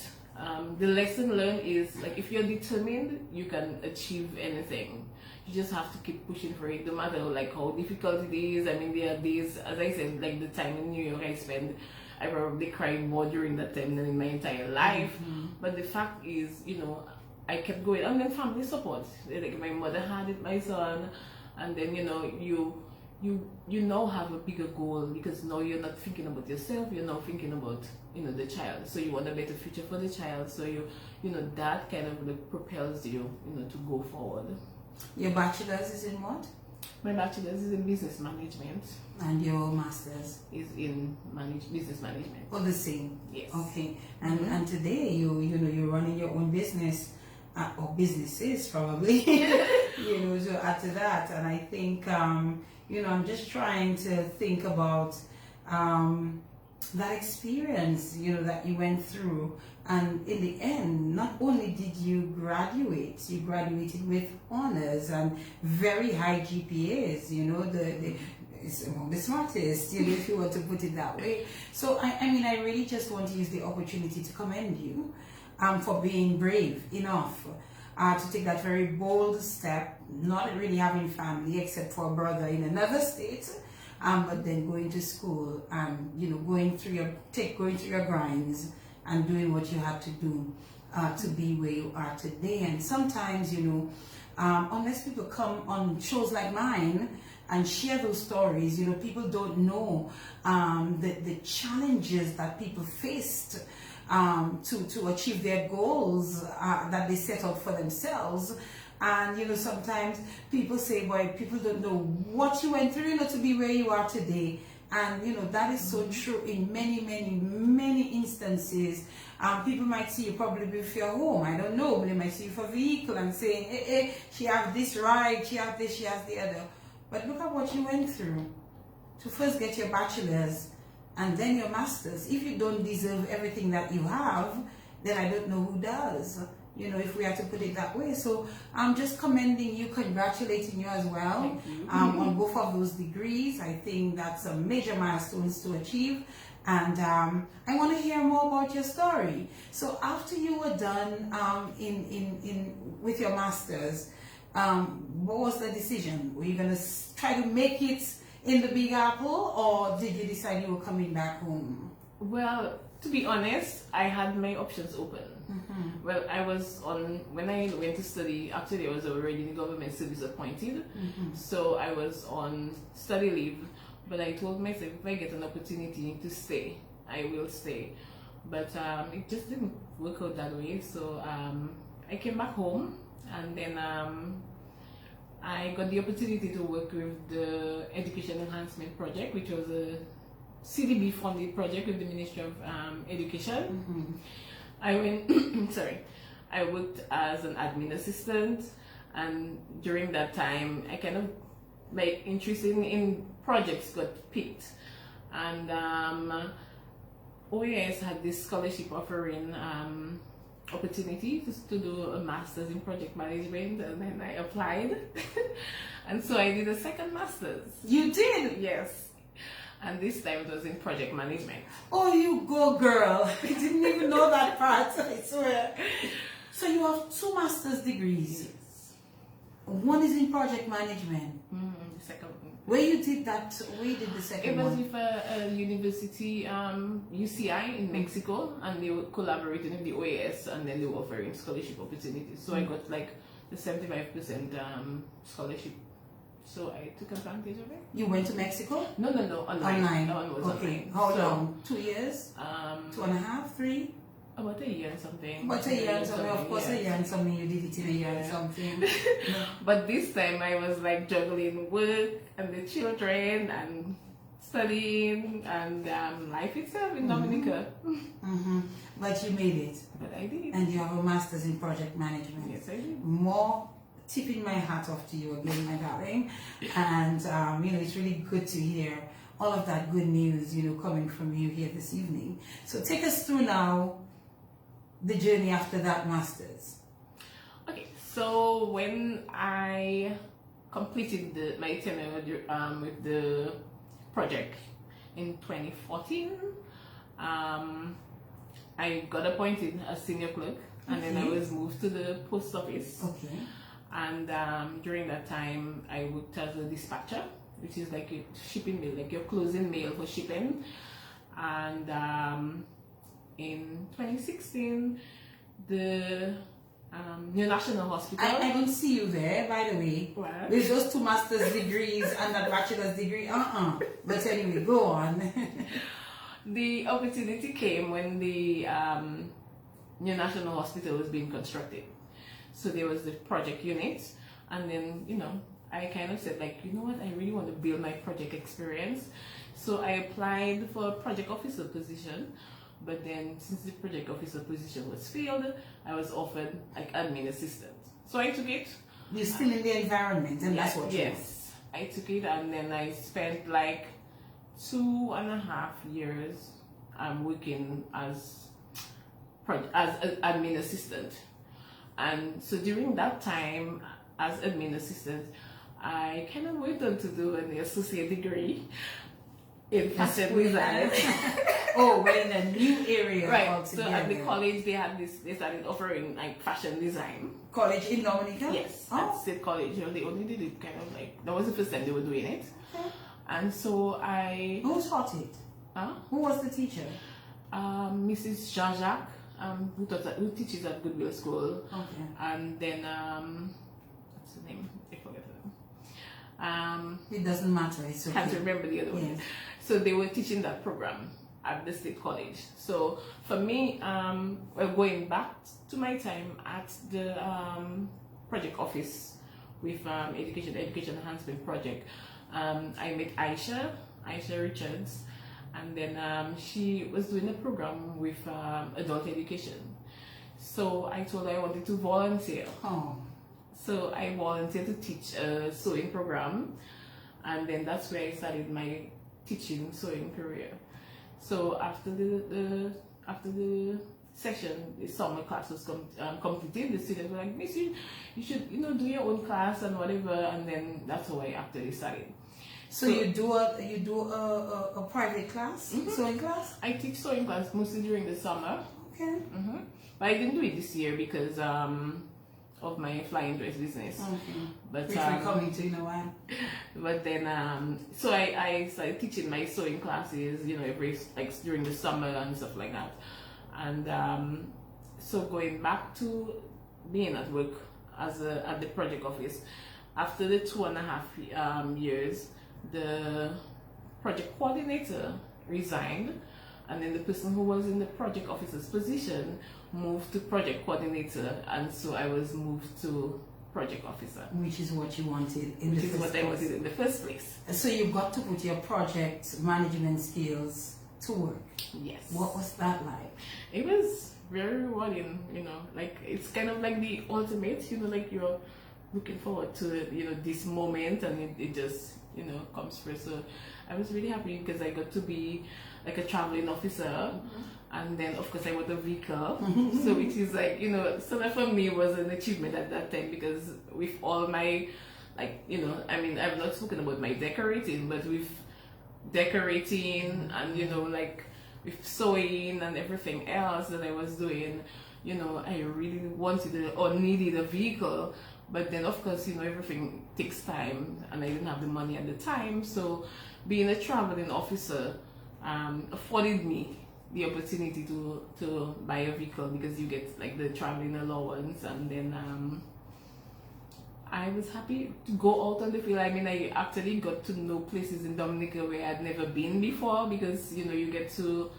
the lesson learned is, like, if you're determined, you can achieve anything. You just have to keep pushing for it, no matter how difficult it is. I mean, there are days, as I said, like the time in New York I probably cried more during that time than in my entire life. But the fact is, I kept going, and then family support. Like, my mother had it, my son, and then you now have a bigger goal, because now you're not thinking about yourself, you're now thinking about the child. So you want a better future for the child, so that kind of propels you to go forward. Your bachelor's is in what? My bachelor's is in business management. And your master's is in business management. Oh, the same. Yes. Okay. And today you're running your own business, or businesses probably. So after that, and I think I'm just trying to think about that experience that you went through, and in the end, not only did you graduate, you graduated with honors and very high GPAs. It's among the smartest, if you were to put it that way. So I really just want to use the opportunity to commend you for being brave enough to take that very bold step, not really having family except for a brother in another state, but then going to school and going through your grinds and doing what you had to do to be where you are today. And sometimes unless people come on shows like mine and share those stories, people don't know the challenges that people faced to achieve their goals that they set out for themselves. And sometimes people say, boy, people don't know what you went through to be where you are today. And that is so true in many instances. People might see you probably with your home, I don't know, but they might see you for a vehicle and saying, hey, she has this ride, she has this, she has the other. But look at what you went through to first get your bachelor's and then your master's. If you don't deserve everything that you have, then I don't know who does, if we have to put it that way. So I'm just commending you, congratulating you as well on both of those degrees. I think that's a major milestones to achieve. And I want to hear more about your story. So after you were done with your master's, what was the decision? Were you going to try to make it in the Big Apple, or did you decide you were coming back home? Well, to be honest, I had my options open. Well, when I went to study, actually I was already in government service appointed, so I was on study leave, but I told myself if I get an opportunity to stay, I will stay. But it just didn't work out that way, so I came back home, and then I got the opportunity to work with the Education Enhancement Project, which was a CDB funded project with the Ministry of Education. I worked as an admin assistant, and during that time I kind of, my interest in projects got piqued, and OAS had this scholarship offering opportunity to do a master's in project management, and then I applied and so I did a second master's. You did? Yes. And this time it was in project management. Oh, you go, girl. I didn't even know that part, I swear. So you have 2 master's degrees. Yes. One is in project management. The second one. Where you did that? Where you did the second It was one? with a university, UCI in Mexico, and they were collaborating with the OAS, and then they were offering scholarship opportunities. So I got like the 75% scholarship. So I took advantage of it. You went to Mexico? No, online. That one was okay. online. How So, long? 2 years? 2.5, 3? About a year and something. About a year and something. Of course, a year and something. You did it in a year and something. But this time I was like juggling work and the children and studying and life itself in Dominica. But you made it. But I did. And you have a master's in project management. Yes, I did. More tipping my hat off to you again, my darling. And it's really good to hear all of that good news, coming from you here this evening. So take us through now the journey after that master's. Okay, so when I completed my tenure with the project in 2014, I got appointed as senior clerk, and then I was moved to the post office. Okay. And during that time, I worked as a dispatcher, which is like a shipping mail, like your closing mail for shipping. And in 2016, the New National Hospital. I don't see you there, by the way. What? There's just 2 master's degrees and a bachelor's degree. But anyway, go on. The opportunity came when the New National Hospital was being constructed. So there was the project unit, and then, I kind of said, like, you know what, I really want to build my project experience. So I applied for a project officer position, but then since the project officer position was filled, I was offered like admin assistant. So I took it. You're still in the environment, and that's what you want. Yes, I took it, and then I spent like 2.5 years working as admin assistant. And so during that time as admin assistant, I kind of went on to do an associate degree in fashion design. Oh, we're in a new area. Right. Altogether. So at the college they started offering like fashion design. College in Dominica? Yes, Oh. at State College. They only did it kind of like, that was the first time they were doing it. Okay. And so Who taught it? Who was the teacher? Mrs. Jean-Jacques, who teaches at Goodwill School. Okay. And then what's the name? I forget the name. It doesn't matter. It's okay. Can't remember the other one. Yes. So they were teaching that program at the State College. So for me, going back to my time at the project office with education enhancement project, I met Aisha Richards, and then she was doing a program with adult education. So I told her I wanted to volunteer. Oh. So I volunteered to teach a sewing program, and then that's where I started my teaching sewing career. So after the session, the summer class was completed, the students were like, Miss, you should do your own class and whatever, and then that's how I actually started. So you do a private class, sewing class? I teach sewing class mostly during the summer. Okay. But I didn't do it this year because of my flying dress business. Okay. But which we're coming to in a while. But then so I started teaching my sewing classes, every during the summer and stuff like that. And so going back to being at work at the project office, after the 2.5 years, the project coordinator resigned, and then the person who was in the project officer's position moved to project coordinator, and so I was moved to project officer. Which is what you wanted in the first place. Which is what I wanted in the first place. So you got to put your project management skills to work. Yes. What was that like? It was very rewarding, like it's kind of like the ultimate, like you're looking forward to it, this moment, and it just, comes first. So I was really happy because I got to be like a traveling officer, and then of course I got a vehicle, so which is like, so that for me was an achievement at that time, because with all my, I've not spoken about my decorating, but with decorating and like with sewing and everything else that I was doing, I really wanted or needed a vehicle But then, of course, everything takes time, and I didn't have the money at the time. So, being a traveling officer afforded me the opportunity to buy a vehicle, because you get like the traveling allowance, and then I was happy to go out on the field. I mean, I actually got to know places in Dominica where I'd never been before, because you get to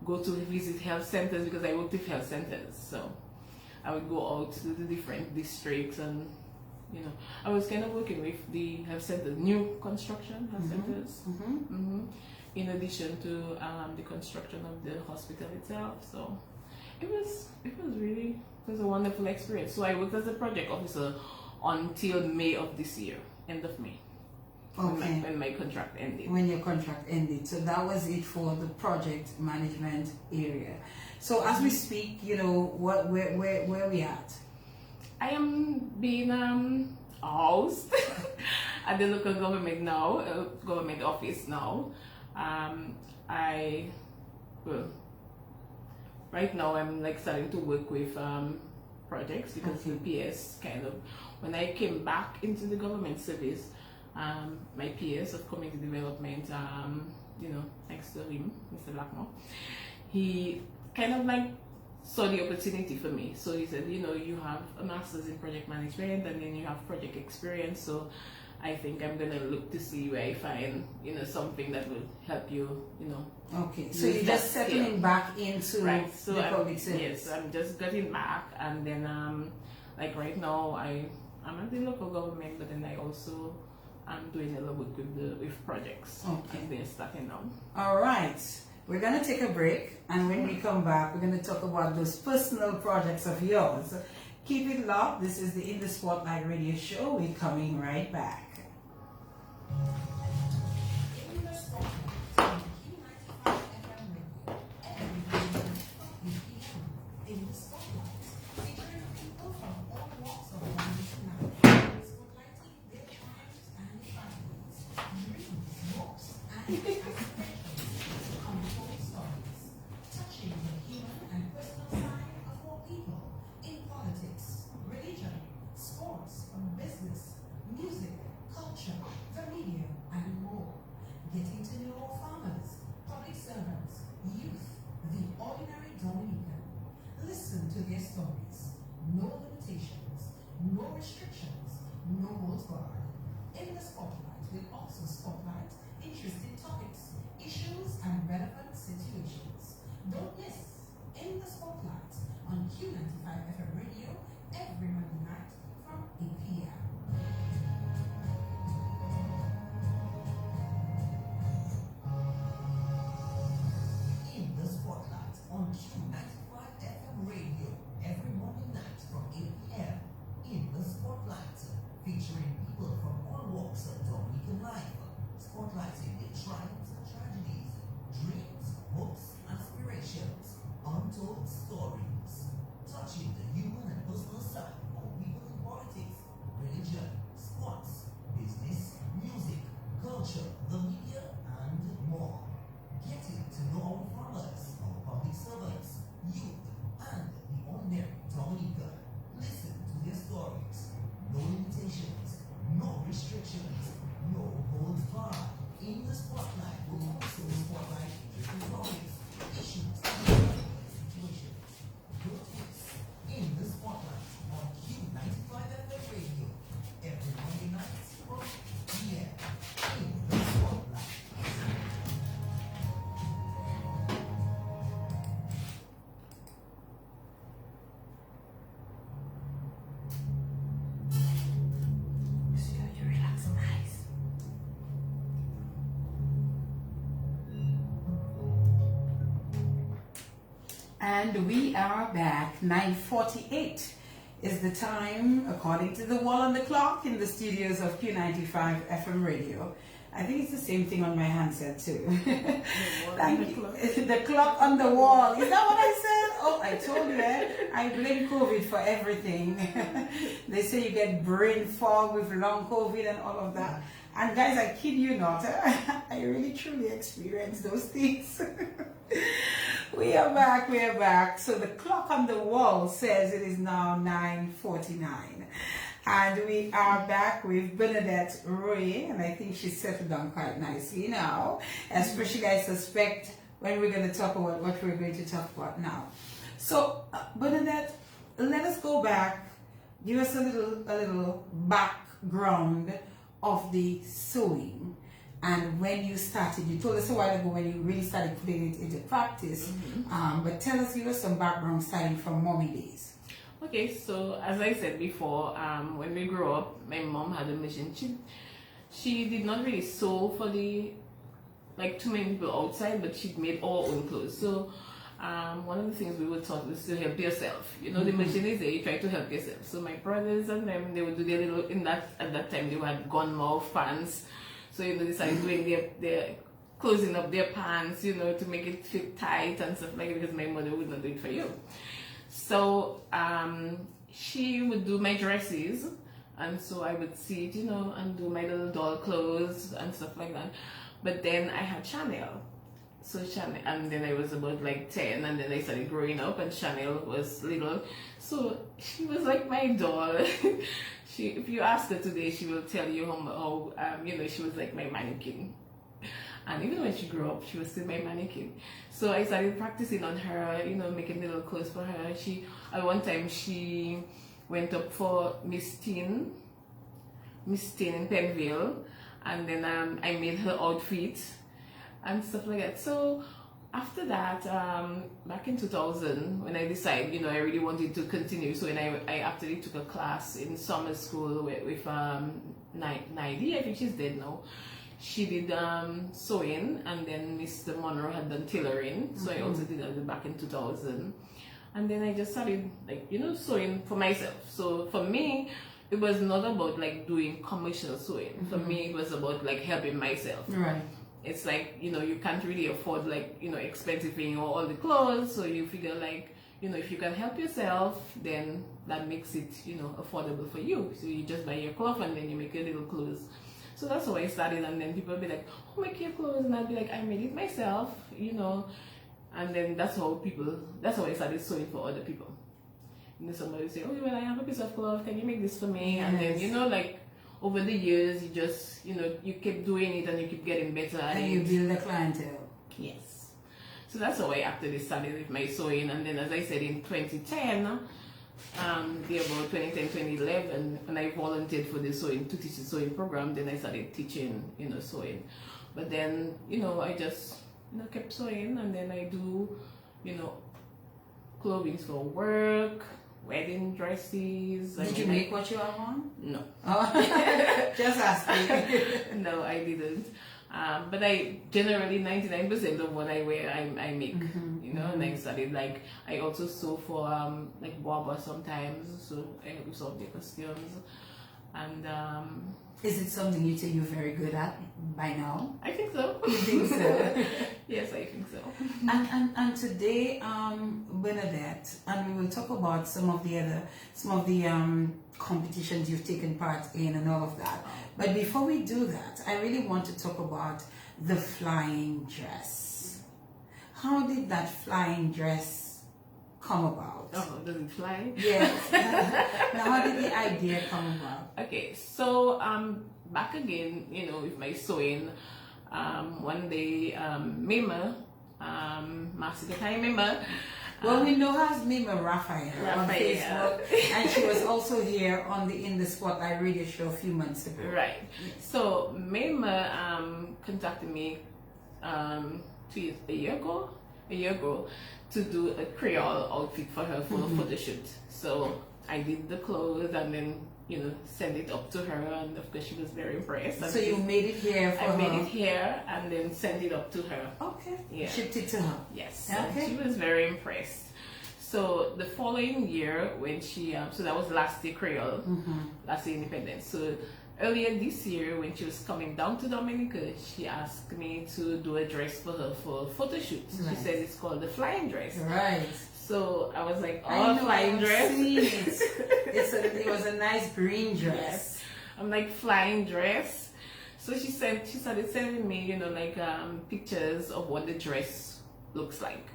go to visit health centers, because I worked with health centers. So I would go out to the different districts, and I was kind of working with the health centers, new construction health centers, in addition to the construction of the hospital itself. So it was a wonderful experience. So I worked as a project officer until May of this year, end of May. Okay. When my contract ended. When your contract ended. So that was it for the project management area. So as we speak, where we at? I am being housed at the local government now, government office now. Right now I'm like starting to work with projects, because the PS kind of, when I came back into the government service, my PS of community development, thanks to him, Mr. Blackmore, he kind of like saw the opportunity for me. So he said, you have a master's in project management, and then you have project experience, so I think I'm gonna look to see where I find, something that will help you, Okay, so you're just settling back into the public service. Yes, I'm just getting back, and then like right now I'm at the local government, but then I also am doing a little work with projects. Okay. And they're starting now. All right. We're going to take a break, and when we come back, we're going to talk about those personal projects of yours. Keep it locked. This is the In the Spotlight radio show. We're coming right back. And we are back. 9:48 is the time, according to the wall on the clock, in the studios of Q95 FM radio. I think it's the same thing on my handset too. Thank you. The clock on the wall. Is that what I said? Oh, I told you that. I blame COVID for everything. They say you get brain fog with long COVID and all of that. And guys, I kid you not, I really truly experienced those things. We are back. So the clock on the wall says it is now 9:49. And we are back with Bernadette Roy, and I think she's settled down quite nicely now, especially I suspect when we're going to talk about what we're going to talk about now. So, Bernadette, let us go back, give us a little background of the sewing. And when you started, you told us a while ago when you really started putting it into practice. But tell us, give us some background starting from mommy days. Okay, so as I said before, when we grew up, my mom had a machine. She did not really sew for too many people outside, but she made our own clothes. So one of the things we were taught was to help yourself. You know, the machine is there, you try to help yourself. So my brothers and them, they would do their little, at that time they had gun mouth pants. So, you know, they started doing their closing up their pants, you know, to make it fit tight and stuff like that, because my mother would not do it for you. So, she would do my dresses, and so I would see it, you know, and do my little doll clothes and stuff like that. But then I had Chanel. So Chanel, and then I was about 10, and then I started growing up, and Chanel was little. So she was like my doll. If you ask her today, she will tell you how you know, she was like my mannequin. And even when she grew up, she was still my mannequin. So I started practicing on her, you know, making little clothes for her. At one time, she went up for Miss Teen in Penville, and then I made her outfit and stuff like that. So after that, back in 2000, when I decided, you know, I really wanted to continue, so when I actually took a class in summer school with Naidi, I think she's dead now. She did sewing, and then Mr. Monroe had done tailoring, so I also did that back in 2000. And then I just started, sewing for myself. So for me, it was not about doing commercial sewing. For me, it was about helping myself. Right. It's you can't really afford expensive thing or all the clothes, so you figure if you can help yourself, then that makes it affordable for you. So you just buy your clothes and then you make your little clothes. So that's how I started, and then people be like, "Oh, make your clothes," and I'd be like, "I made it myself," and then that's how I started sewing for other people. Somebody would say, "Oh, well, I have a piece of cloth, can you make this for me?" Yes. And then over the years, you just, you keep doing it and you keep getting better at it. And you build a clientele. Yes. So that's how I actually started with my sewing. And then, as I said, in 2010, about 2010, 2011, when I volunteered for the to teach the sewing program, then I started teaching, sewing. But then, I just, kept sewing, and then I do, clothing for work, wedding dresses. Did you make what you have on? No. Oh. Just asking. No, I didn't. But I generally 99% of what I wear, I make. And I studied I also sew for barber sometimes. So I help sew their costumes. And is it something you say you're very good at by now? I think so. You think so? Yes, I think so. And today, Bernadette, and we will talk about some of the competitions you've taken part in and all of that. But before we do that, I really want to talk about the flying dress. How did that flying dress come about? Oh, does it fly? Yes. Now, how did the idea come about? Okay, so back again, with my sewing, one day, Mima, Masika Mima. Well, we know her as Mima Raphael on Facebook, and she was also here on the In the Spotlight radio show a few months ago. Right. Yes. So Mima contacted me a year ago to do a Creole outfit for her for a photo shoot. So I did the clothes and then send it up to her, and of course she was very impressed. So you made it here for her? I made it here and then sent it up to her. Okay. Yeah. Shipped it to her. Yes. Okay. She was very impressed. So the following year, when she so that was last year Creole, last year Independence. So earlier this year, when she was coming down to Dominica, she asked me to do a dress for her for a photo shoot. Right. She said it's called the flying dress. Right. So I was like, oh, flying dress. It was a nice green dress. Yes. I'm like, flying dress. So she started sending me, pictures of what the dress looks like.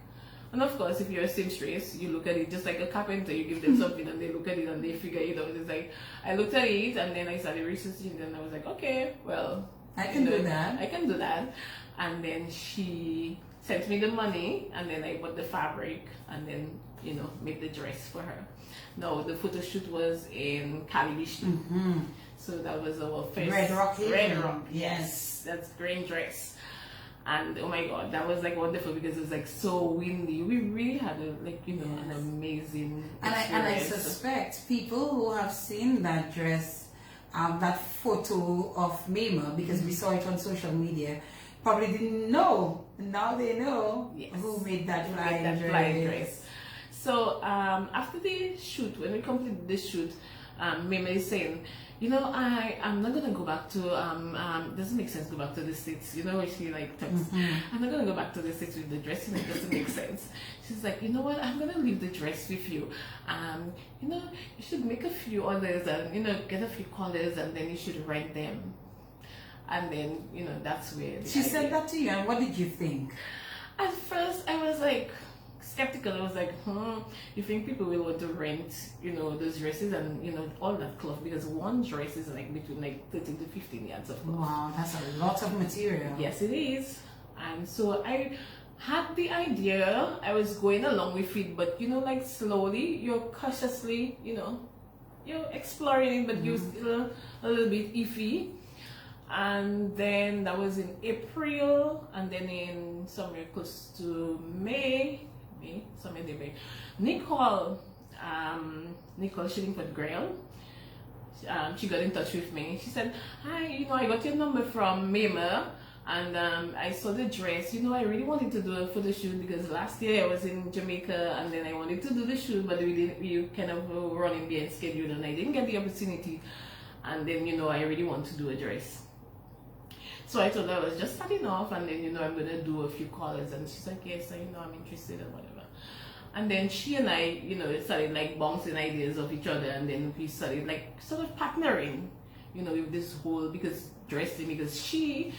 And of course, if you're a seamstress, you look at it just like a carpenter. You give them something and they look at it and they figure it out. It's like, I looked at it and then I started researching and I was like, okay, well, I can do that. I can do that. And then she sent me the money and then I bought the fabric and then, you know, made the dress for her. No, the photo shoot was in Cali. So that was our first Red Rock. Yes, that's green dress. And oh my god, that was like wonderful because it was like so windy. We really had a, like, you know, an amazing experience. And I suspect people who have seen that dress, that photo of Mema, because we saw it on social media, probably didn't know. Now they know who made that flying dress. So after the shoot, when we completed the shoot, Mema is saying, you know, I'm not gonna go back to doesn't make sense to go back to the States. You know, when she like talks, I'm not gonna go back to the States with the dress, and it doesn't make sense. She's like, you know what, I'm gonna leave the dress with you. You know, you should make a few others and, you know, get a few colors and then you should rent them. And then, you know, that's where she said that to you, and what did you think? At first I was like skeptical. I was like, you think people will want to rent, you know, those dresses and, you know, all that cloth, because one dress is like between like 13 to 15 yards of cloth. Wow, that's a lot of material. Yes, it is. And so I had the idea, I was going along with it, but, you know, like slowly, you're cautiously, you know, you're exploring it, but you're still a little bit iffy. And then that was in April, and then in somewhere close to May, Nicole Shillingford Grail, she got in touch with me. She said, hi, you know, I got your number from Mema, and I saw the dress. You know, I really wanted to do a photo shoot because last year I was in Jamaica and then I wanted to do the shoot, but we kind of were running behind schedule and I didn't get the opportunity. And then, you know, I really want to do a dress. So I told her I was just starting off, and then, you know, I'm going to do a few colors. And she's like, yes, you know, I'm interested and whatever. And then she and I, you know, started like bouncing ideas of each other, and then we started like sort of partnering, you know, with this whole, because she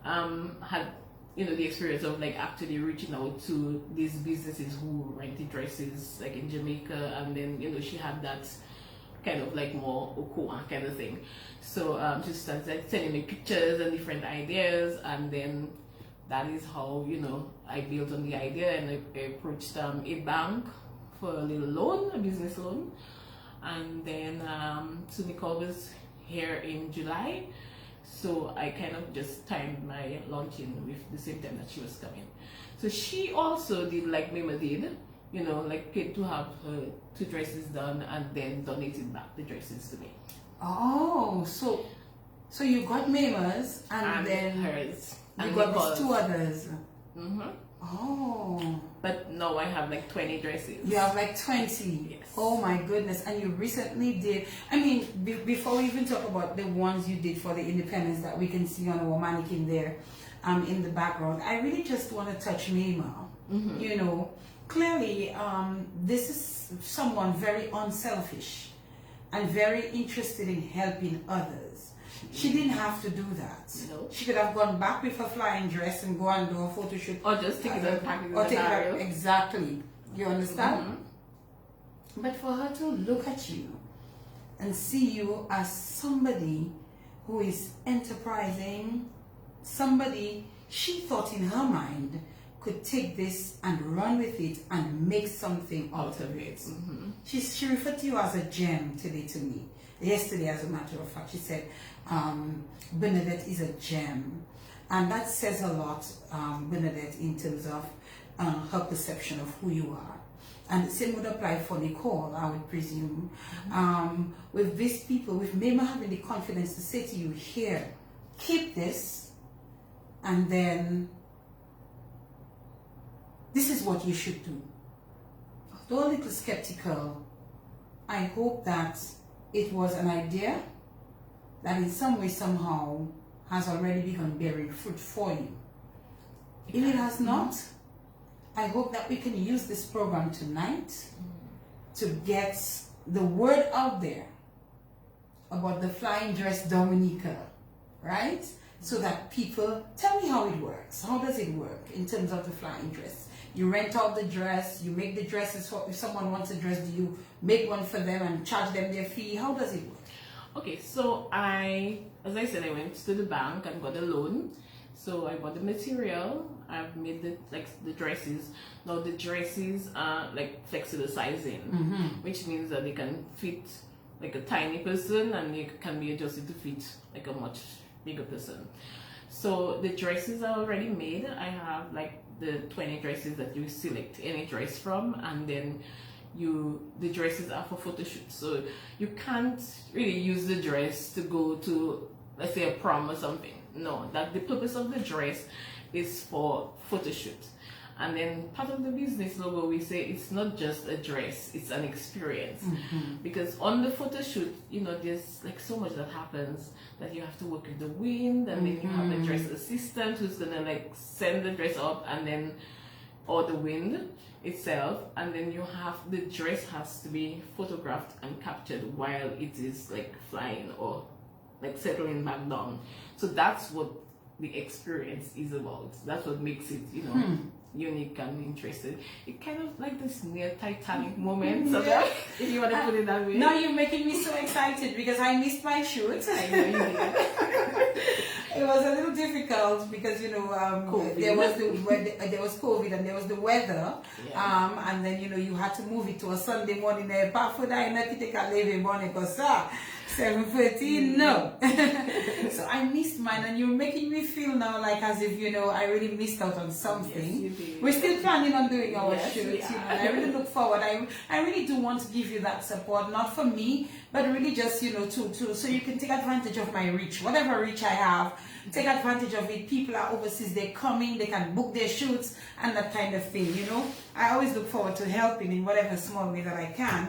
had, you know, the experience of like actually reaching out to these businesses who rented dresses like in Jamaica, and then, you know, she had that kind of like more Okoa kind of thing. So she started sending me pictures and different ideas, and then that is how, you know, I built on the idea, and I approached a bank for a little loan, a business loan. And then so Nicole was here in July, so I kind of just timed my launching with the same time that she was coming. So she also did like Mema did, you know, like paid to have her 2 dresses done and then donated back the dresses to me. Oh, so you got Mema's and then hers. You and got Nicole's. these 2 others. Oh. But now I have like 20 dresses. You have like 20? Yes. Oh my goodness. And you recently did, I mean, before we even talk about the ones you did for the independence that we can see on our mannequin there in the background, I really just want to touch Mema. You know, clearly this is someone very unselfish and very interested in helping others. She didn't have to do that. No. She could have gone back with her flying dress and go and do a photo shoot. Or just take it and pack it or in take the it barrel. up. Exactly. You understand? But for her to look at you and see you as somebody who is enterprising, somebody she thought in her mind could take this and run with it and make something out of it. She referred to you as a gem today to me. Yesterday, as a matter of fact, she said, Bernadette is a gem. And that says a lot, Bernadette, in terms of her perception of who you are. And the same would apply for Nicole, I would presume. With these people, with Mema having the confidence to say to you, here, keep this, and then this is what you should do. Though a little skeptical, I hope that it was an idea that in some way, somehow, has already begun bearing fruit for you. If it has not, I hope that we can use this program tonight to get the word out there about the flying dress Dominica, right? So that people, tell me how it works. How does it work in terms of the flying dress? you rent out the dress, you make the dresses for, if someone wants a dress, do you make one for them and charge them their fee? How does it work? Okay, so as I said, I went to the bank and got a loan. So I bought the material. I've made the dresses. Now the dresses are like flexible sizing, which means that they can fit like a tiny person, and they can be adjusted to fit like a much bigger person. So the dresses are already made. I have like the 20 dresses that you select any dress from, and then the dresses are for photo shoots. So you can't really use the dress to go to, let's say, a prom or something. No, that the purpose of the dress is for photo shoot. And then part of the business logo, we say it's not just a dress, it's an experience. Because on the photo shoot, there's like so much that happens, that you have to work with the wind, and then you have a dress assistant who's gonna like send the dress up, and then, or the wind itself, and then the dress has to be photographed and captured while it is like flying or like settling back down. So that's what the experience is about. That's what makes it, unique and interesting. It kind of like this near Titanic moment, so that, if you want to put it that way. Now you're making me so excited because I missed my shoot. I know you did. It was a little difficult because there was COVID and there was the weather, and then you had to move it to a Sunday morning. Parfois, I never take a leave morning because 7:30, no. So I missed mine, and you're making me feel now like as if I really missed out on something. Yes, you did. We're still planning on doing our shoots. Yeah. I really look forward. I really do want to give you that support, not for me, but really just to so you can take advantage of my reach, whatever reach I have. Take advantage of it. People are overseas, they're coming, they can book their shoots and that kind of thing, I always look forward to helping in whatever small way that I can.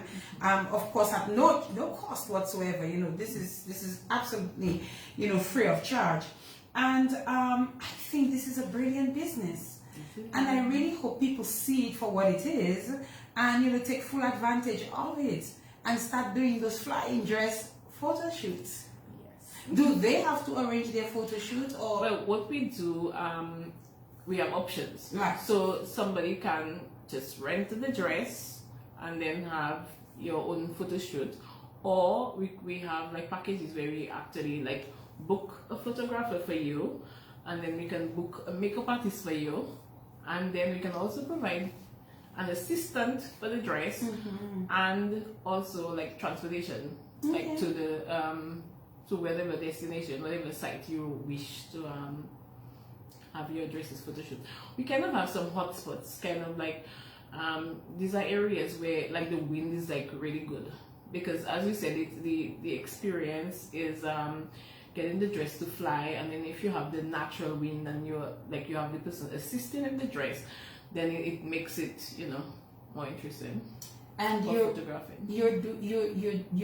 Of course, at no cost whatsoever. This is absolutely, free of charge. And I think this is a brilliant business. And I really hope people see it for what it is and, take full advantage of it and start doing those flying dress photo shoots. Do they have to arrange their photo shoot, or? Well, what we do, we have options. Right. So somebody can just rent the dress and then have your own photo shoot, or we have like packages where we actually like book a photographer for you, and then we can book a makeup artist for you, and then we can also provide an assistant for the dress, and also like transportation, like to the to whatever destination, whatever site you wish to have your dresses photo shoot. We kind of have some hotspots, kind of like these are areas where like the wind is like really good, because as we said, the experience is getting the dress to fly, and then if you have the natural wind and you have the person assisting in the dress, then it makes it more interesting. And you're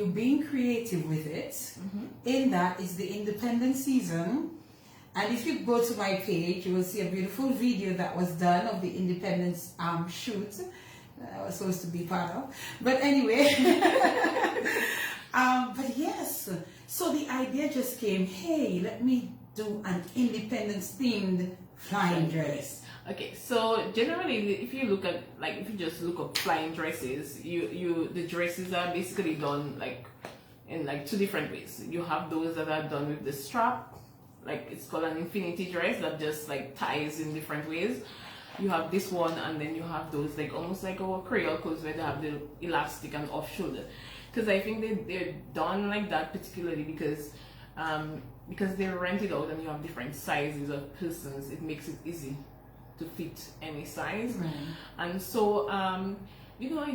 being creative with it. In that it's the independent season, and if you go to my page, you will see a beautiful video that was done of the independence shoot I was supposed to be part of. But anyway, but yes, so the idea just came, hey, let me do an independence themed flying dress. Okay, so generally, if you look at, like, if you just look up flying dresses, the dresses are basically done like in like two different ways. You have those that are done with the strap, like it's called an infinity dress that just like ties in different ways. You have this one, and then you have those like almost like our Creole clothes where they have the elastic and off shoulder. Because I think they're done like that particularly because they're rented out and you have different sizes of persons. It makes it easy to fit any size. Right. And so I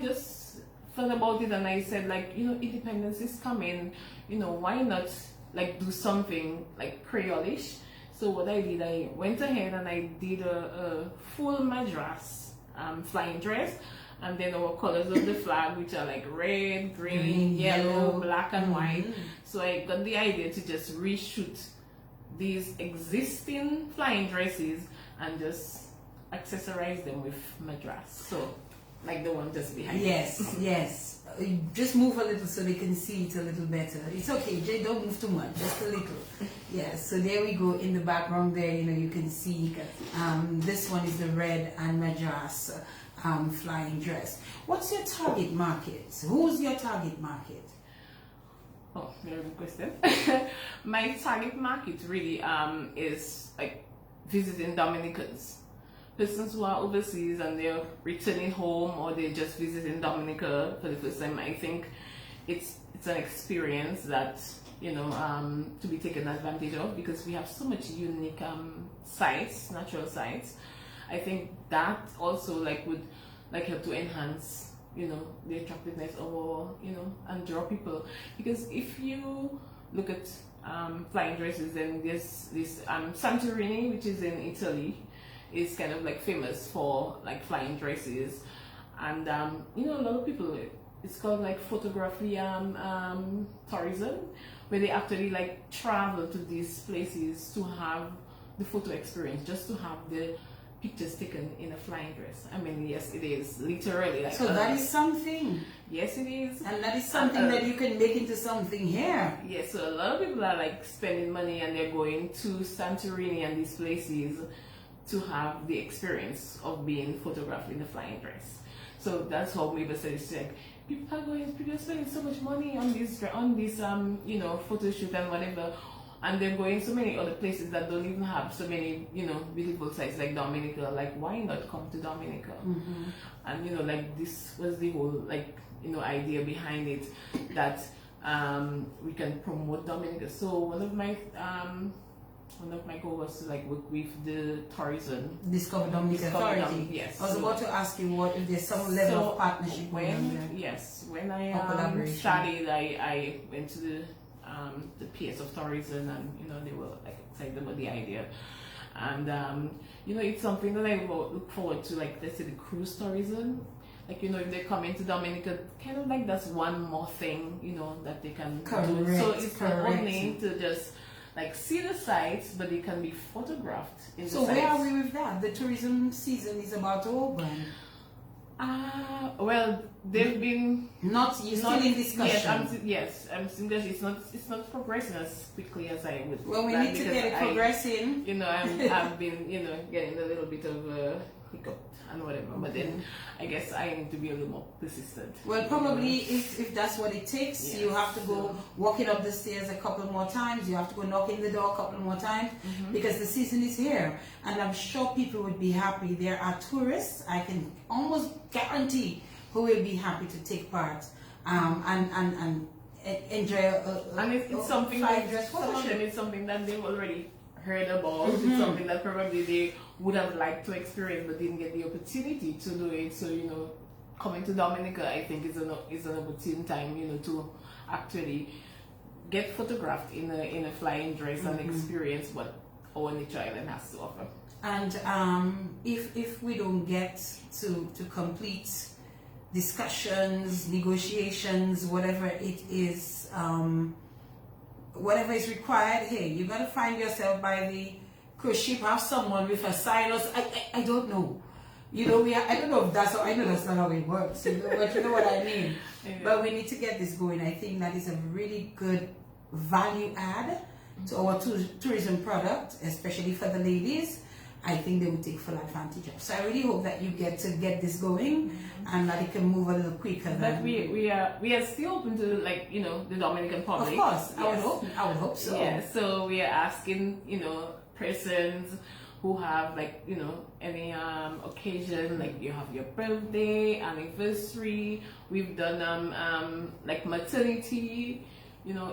just thought about it and I said, like, independence is coming, why not like do something like Creole-ish? So what I did, I went ahead and I did a full madras flying dress, and then our colors of the flag, which are like red, green, yellow, black and white. So I got the idea to just reshoot these existing flying dresses and just accessorize them with madras. So like the one just behind. Yes, yes. Just move a little so they can see it a little better. It's okay, Jay, don't move too much, just a little. Yes, so there we go. In the background there, you can see this one is the red and Madras flying dress. What's your target market? Who's your target market? Oh, very good question. My target market really is like visiting Dominicans. Persons who are overseas and they're returning home, or they're just visiting Dominica for the first time. I think it's an experience that to be taken advantage of, because we have so much unique sites, natural sites. I think that also would help to enhance the attractiveness of and draw people, because if you look at flying dresses, then there's this Santorini, which is in Italy, is kind of famous for flying dresses, and a lot of people, it's called photography tourism, where they actually travel to these places to have the photo experience, just to have the pictures taken in a flying dress. I mean, yes, it is literally so that is something. Yes, it is, and that is something that you can make into something here. Yes, so a lot of people are spending money, and they're going to Santorini and these places to have the experience of being photographed in a flying dress. So that's how Mabel said, it's people are spending so much money on this photo shoot and whatever, and they're going so many other places that don't even have so many beautiful sites like Dominica. Why not come to Dominica? Mm-hmm. And this was the whole idea behind it, that we can promote Dominica. So one of my goals was to work with the tourism. Discover Dominica Authority. Yes. I was about to ask you if there's some level of partnership when I studied, I went to the PS of tourism, and they were excited about the idea, and it's something that I look forward to, let's say the cruise tourism. If they come into Dominica, kind of that's one more thing that they can do. So it's not only to just see the sites, but they can be photographed in the sites. So where are we with that? The tourism season is about to open. Well, they've been still in discussion. Yes, I'm still it's not progressing as quickly as I would. Well, we need to get it progressing. I've been getting a little bit of a hiccup and whatever, but then I guess I need to be a little more persistent. Well, probably if that's what it takes, yes. You have to go walking up the stairs a couple more times. You have to go knocking the door a couple more times, because the season is here, and I'm sure people would be happy. There are tourists, I can almost guarantee, who will be happy to take part and enjoy it's something that some of them is something that they've already heard about. It's something that probably they would have liked to experience but didn't get the opportunity to do it. So coming to Dominica, I think is an opportune time to actually get photographed in a flying dress and experience what our nature island has to offer. And if we don't get to complete discussions, negotiations, whatever it is, whatever is required, hey, you gotta find yourself by the cruise ship, have someone with a sign. I don't know. I don't know if that's how, I know that's not how it works, but you know what I mean. Yeah. But we need to get this going. I think that is a really good value add to our tourism product, especially for the ladies. I think they will take full advantage of. So I really hope that you get this going and that it can move a little quicker. But we are still open to the Dominican public. Of course, yes. I would hope so. Yeah, so we are asking persons who have any occasion, you have your birthday, anniversary. We've done maternity,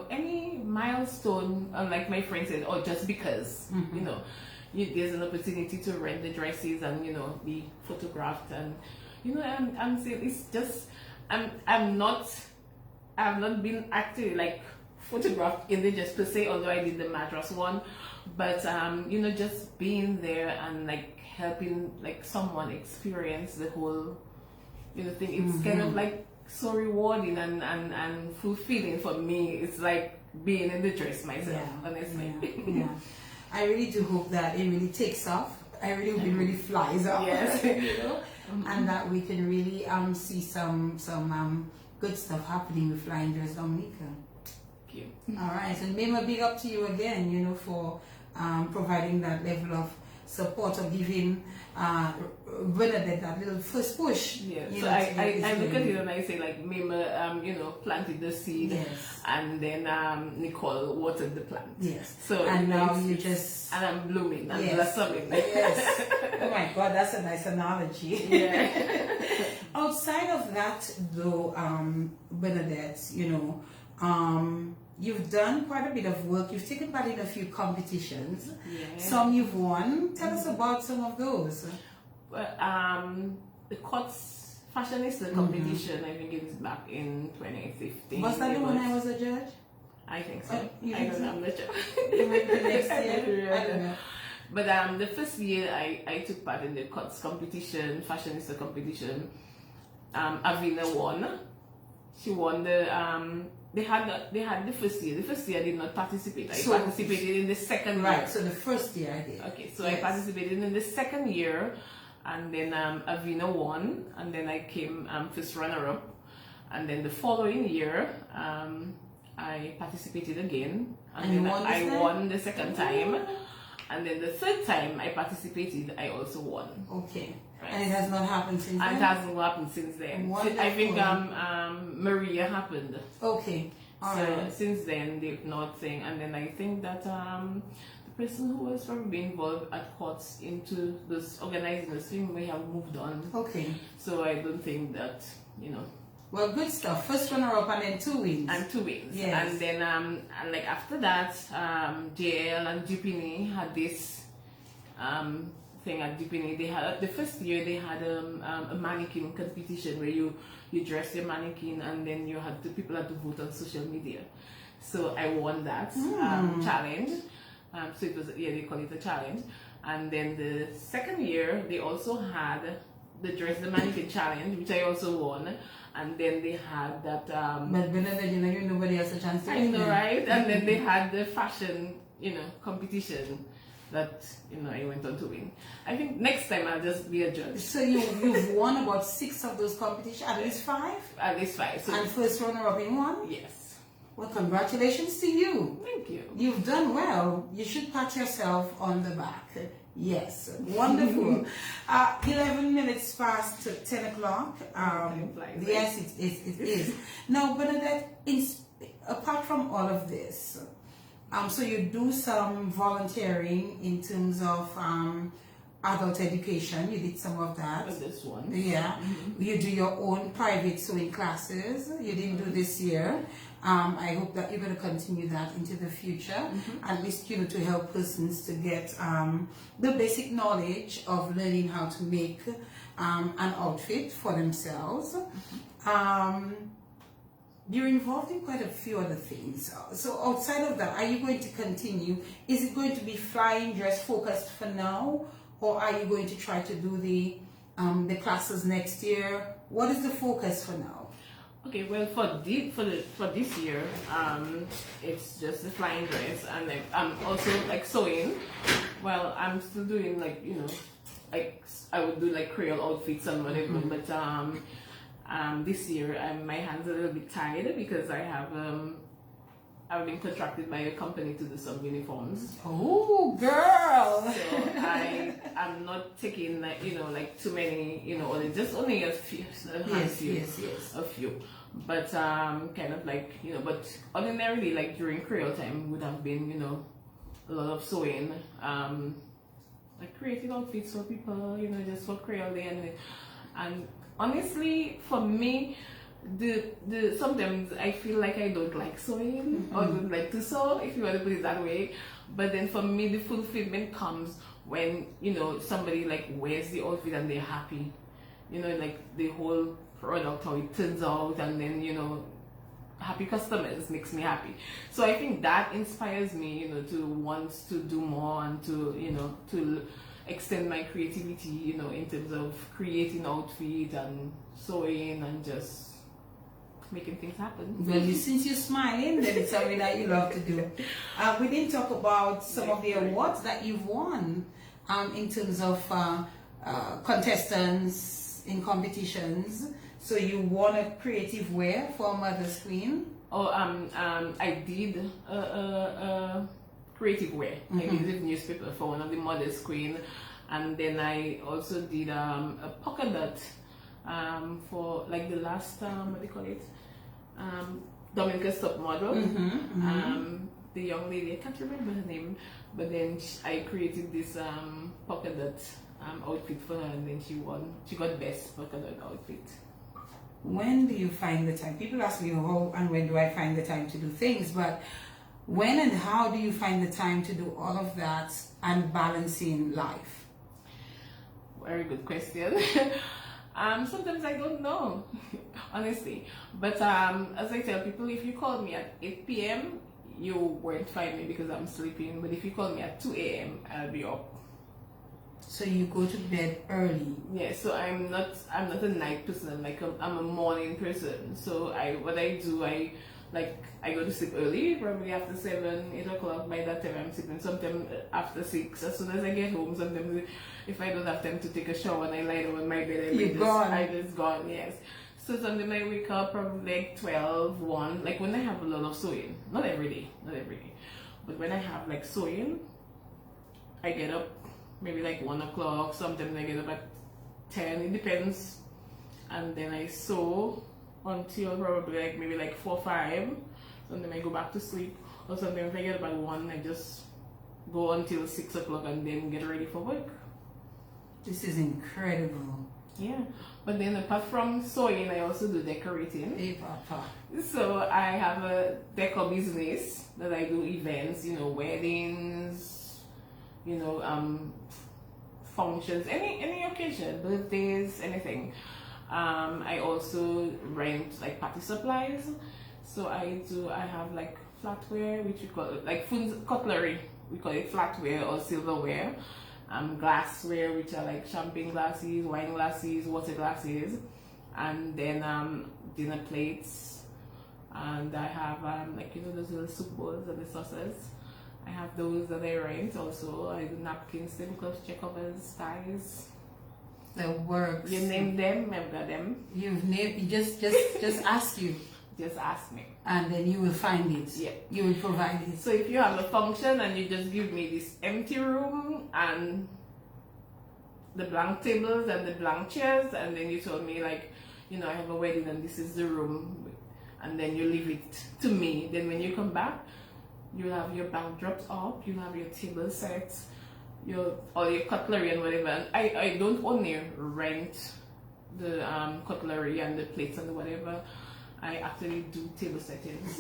any milestone. Like my friend said, just because there's an opportunity to rent the dresses and be photographed, and I'm saying it's just I've not been actually photographed in the dress per se, although I did the Madras one, but just being there and helping someone experience the whole thing, it's kind of so rewarding and fulfilling for me. It's like being in the dress myself, honestly. Yeah. I really do hope that it really takes off. I really hope it really flies off. Yes. and that we can really see some good stuff happening with Flying Dress Dominica. Thank you. All right, and Mima, big up to you again, you know, for providing that level of support or giving Bernadette that little first push. Yeah, you so know, I look at it and I say like Mima, you know, planted the seed, yes, and then Nicole watered the plant. yes. So And you know, now you just and I'm blooming and yes, blossoming. yes. Oh my God, that's a nice analogy. Yeah. Outside of that, though, Bernadette, you know, you've done quite a bit of work. You've taken part in a few competitions. Yeah. Some you've won. Tell us about some of those. Well, the Cots Fashionista competition, I think it was back in 2015. Was that the one I was a judge? I think so. You I think don't so? know. I'm not sure. You went the next I don't year? I remember. don't know. But the first year I took part in the Cots competition, Fashionista competition. Avina won. She won the they had the first year. The first year I did not participate. I participated in the second year. Right, so the first year I did. Okay, so Yes. I participated in the second year, and then Avina won, and then I came first runner-up, and then the following year I participated again, and you then won this I time? won the second time, and then the third time I participated, I also won. Okay. Right. And it has not happened since And it then? hasn't happened since then. Wonderful. I think Maria happened. Okay. All So right. since then they've not thing, and then I think that the person who was probably involved at Courts into this organizing this thing may have moved on. Okay. So I don't think that, you know. Well, good stuff. First runner-up and then 2 wins. And 2 wins. Yes. And then and like after that, JL and Jupini had this thing at Jupini. They had the first year they had a mannequin competition where you dress your mannequin and then you had people had to vote on social media. So I won that challenge. So it was they call it a challenge. And then the second year they also had the dress the mannequin challenge, which I also won. And then they had that But Bernadette, you know, give nobody else a chance to I win know, then. right? And then they had the fashion, you know, competition that, you know, I went on to win. I think next time I'll just be a judge. So you've won about 6 of those competitions, at least 5? At least 5. So And first runner-up in 1? yes. Well, congratulations to you. Thank you. You've done well. You should pat yourself on the back. Yes, wonderful. 11 minutes past 10 o'clock. Time flies, Yes, it is. Now, Bernadette, apart from all of this, so you do some volunteering in terms of adult education. You did some of that. But this one. Yeah. You do your own private sewing classes. You didn't do this year. I hope that you're going to continue that into the future, at least, you know, to help persons to get the basic knowledge of learning how to make an outfit for themselves. You're involved in quite a few other things. So outside of that, are you going to continue? Is it going to be flying dress focused for now, or are you going to try to do the classes next year? What is the focus for now? Okay, well, for this year, it's just the flying dress, and like, I'm also like sewing. Well, I'm still doing like, you know, like I would do like Creole outfits and whatever, but this year my hands are a little bit tied because I've been contracted by a company to do some uniforms. Oh, girl! So I'm not taking like, you know, like too many, you know, or just only a few, Yes. a few. But kind of like, you know, but ordinarily like during Creole time would have been, you know, a lot of sewing, like creating outfits for people, you know, just for Creole Day, and honestly for me, the sometimes I feel like I don't like sewing or don't like to sew, if you want to put it that way. But then for me the fulfillment comes when, you know, somebody like wears the outfit and they're happy, you know, like the whole product, how it turns out, and then, you know, happy customers makes me happy. So I think that inspires me, you know, to want to do more and to, you know, to extend my creativity, you know, in terms of creating outfit and sewing and just making things happen. Well, since you're smiling, then it's something that you love to do. We didn't talk about some of the awards that you've won in terms of contestants, in competitions. So you won a creative wear for Mother's Queen. Oh, I did creative wear. I did a newspaper for one of the Mother's Queen, and then I also did a polka dot for like the last what do you call it? Dominica's top model. The young lady, I can't remember her name, but then I created this polka dot outfit for her, and then she won. She got best polka dot outfit. When do you find the time? People ask me how and when do I find the time to do things, but when and how do you find the time to do all of that and balancing life? Very good question. Sometimes I don't know, honestly. But as I tell people, if you call me at 8 p.m., you won't find me because I'm sleeping. But if you call me at 2 a.m., I'll be up. So you go to bed early. Yeah, so I'm not a night person. I'm a morning person. So what I do, I go to sleep early, probably after 7, 8 o'clock. By that time I'm sleeping. Sometimes after 6. As soon as I get home, sometimes if I don't have time to take a shower and I lie down on my bed, I just gone. Yes. So sometimes I wake up probably like 12, 1. Like when I have a lot of sewing. Not every day. But when I have like sewing, I get up maybe like 1 o'clock. Sometimes I get up at 10. It depends. And then I sew until probably like maybe like 4, 5. Sometimes I go back to sleep. Or sometimes if I get up at 1, I just go until 6 o'clock and then get ready for work. This is incredible. Yeah, but then apart from sewing, I also do decorating. Hey, Papa. So I have a decor business that I do events, weddings, functions, any occasion, birthdays, anything. I also rent like party supplies. So I have like flatware, which we call it, like food cutlery. We call it flatware or silverware. Glassware, which are like champagne glasses, wine glasses, water glasses, and then dinner plates, and I have those little soup bowls and the saucers. I have those that I rent also. I do napkins, tablecloths, chair covers, ties. The works. You name them, I've got them. You've named. Just ask you. Just ask me. And then you will find it. Yeah. You will provide it. So if you have a function and you just give me this empty room and the blank tables and the blank chairs, and then you told me I have a wedding and this is the room, and then you leave it to me, then when you come back, you'll have your backdrops up, you'll have your table sets, all your cutlery and whatever. And I don't only rent the cutlery and the plates and whatever. I actually do table settings.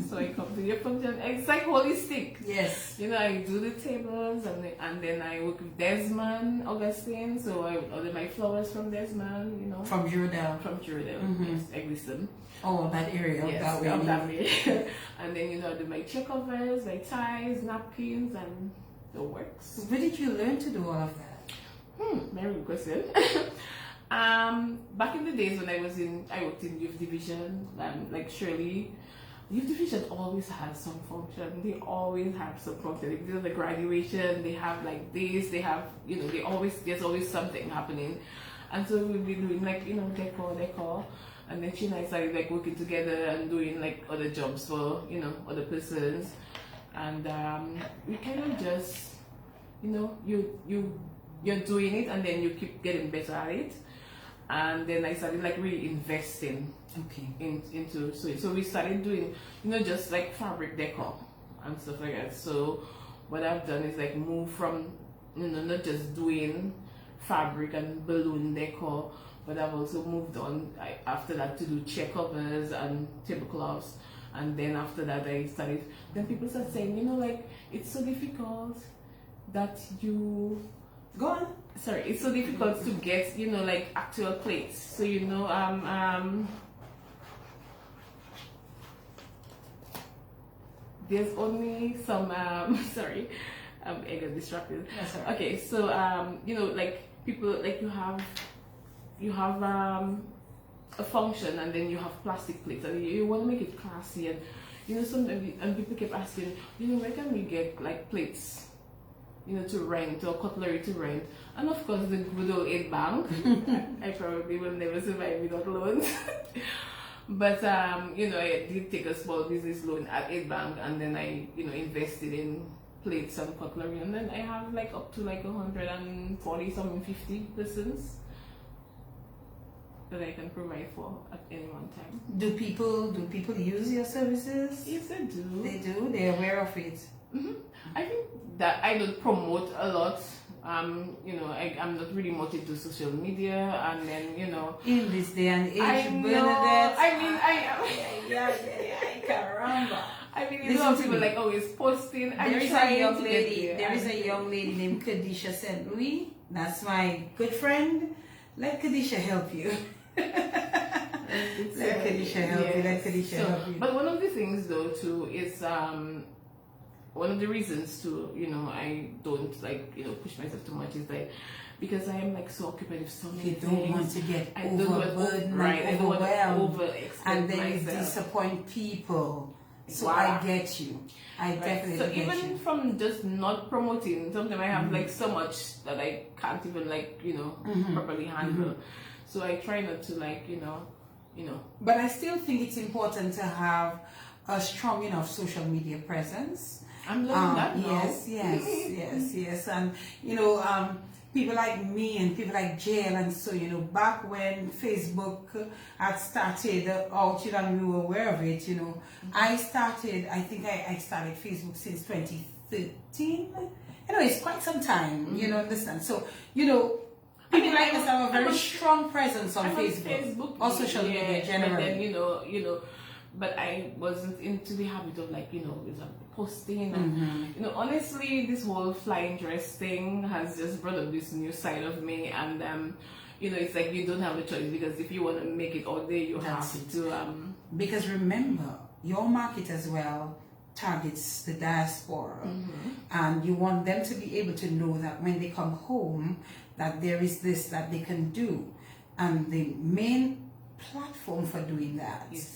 So I come to your function. It's like holistic. Yes. I do the tables and then I work with Desmond, Augustine. So I order my flowers from Desmond, From Jordan. From Jordan, yes, Eggleston. Oh, that area. Yes, that way. And then, I do my chair covers, my ties, napkins, and the works. Where did you learn to do all of that? Very good question. Back in the days when I worked in youth division, like Shirley, youth division always has some function. They always have some function. If there's a graduation, they have like this, they have, there's always something happening. And so we'll be doing decor. And then she and I started like working together and doing like other jobs for, other persons. And we kind of just, you're doing it and then you keep getting better at it. And then I started like really investing into sewing. So we started doing, just like fabric decor and stuff like that. So what I've done is like move from, not just doing fabric and balloon decor, but I've also moved on after that to do chair covers and tablecloths. And then after that then people start saying, it's so difficult that you... Go on. Sorry, it's so difficult to get, actual plates. So, there's only some, sorry, I got distracted. That's all right. Okay, so, people, you have a function and then you have plastic plates and you want to make it classy and, sometimes, and people keep asking, where can we get, like, plates? to rent, or cutlery to rent, and of course the good old aid bank. I probably will never survive without loans. But I did take a small business loan at aid bank, and then I invested in plates and cutlery, and then I have like up to like 140 something 50 persons that I can provide for at any one time. Do people use your services? Yes, they do. They do. They're aware of it. I think that I don't promote a lot. I'm not really much into social media, and then in this day and age, I know. Bernadette. I mean, I am. Caramba. I mean, a lot of people like always posting. There is a young lady named Kadisha St. Louis. That's my good friend. Let Kadisha help you. Let Kadisha help you. But one of the things though too is one of the reasons to I don't push myself too much is like because I am like so occupied with so many you things. don't want to get overburdened, I don't want to overwhelmed, overextend and then myself. you disappoint people. So Wow. I get you. I definitely So get even you. from just not promoting, sometimes I have like so much that I can't even properly handle. So I try not to But I still think it's important to have a strong enough social media presence. I'm learning that now. Yes. And people like me and people like Jail, and so back when Facebook had started out, and we were aware of it. I started Facebook since 2013. It's quite some time. Understand? So people like us have a very strong presence on Facebook or social media generally. But then, but I wasn't into the habit of posting and honestly, this whole flying dress thing has just brought up this new side of me, and it's like you don't have a choice, because if you want to make it out there, you have to because remember, your market as well targets the diaspora, and you want them to be able to know that when they come home that there is this that they can do, and the main platform for doing that is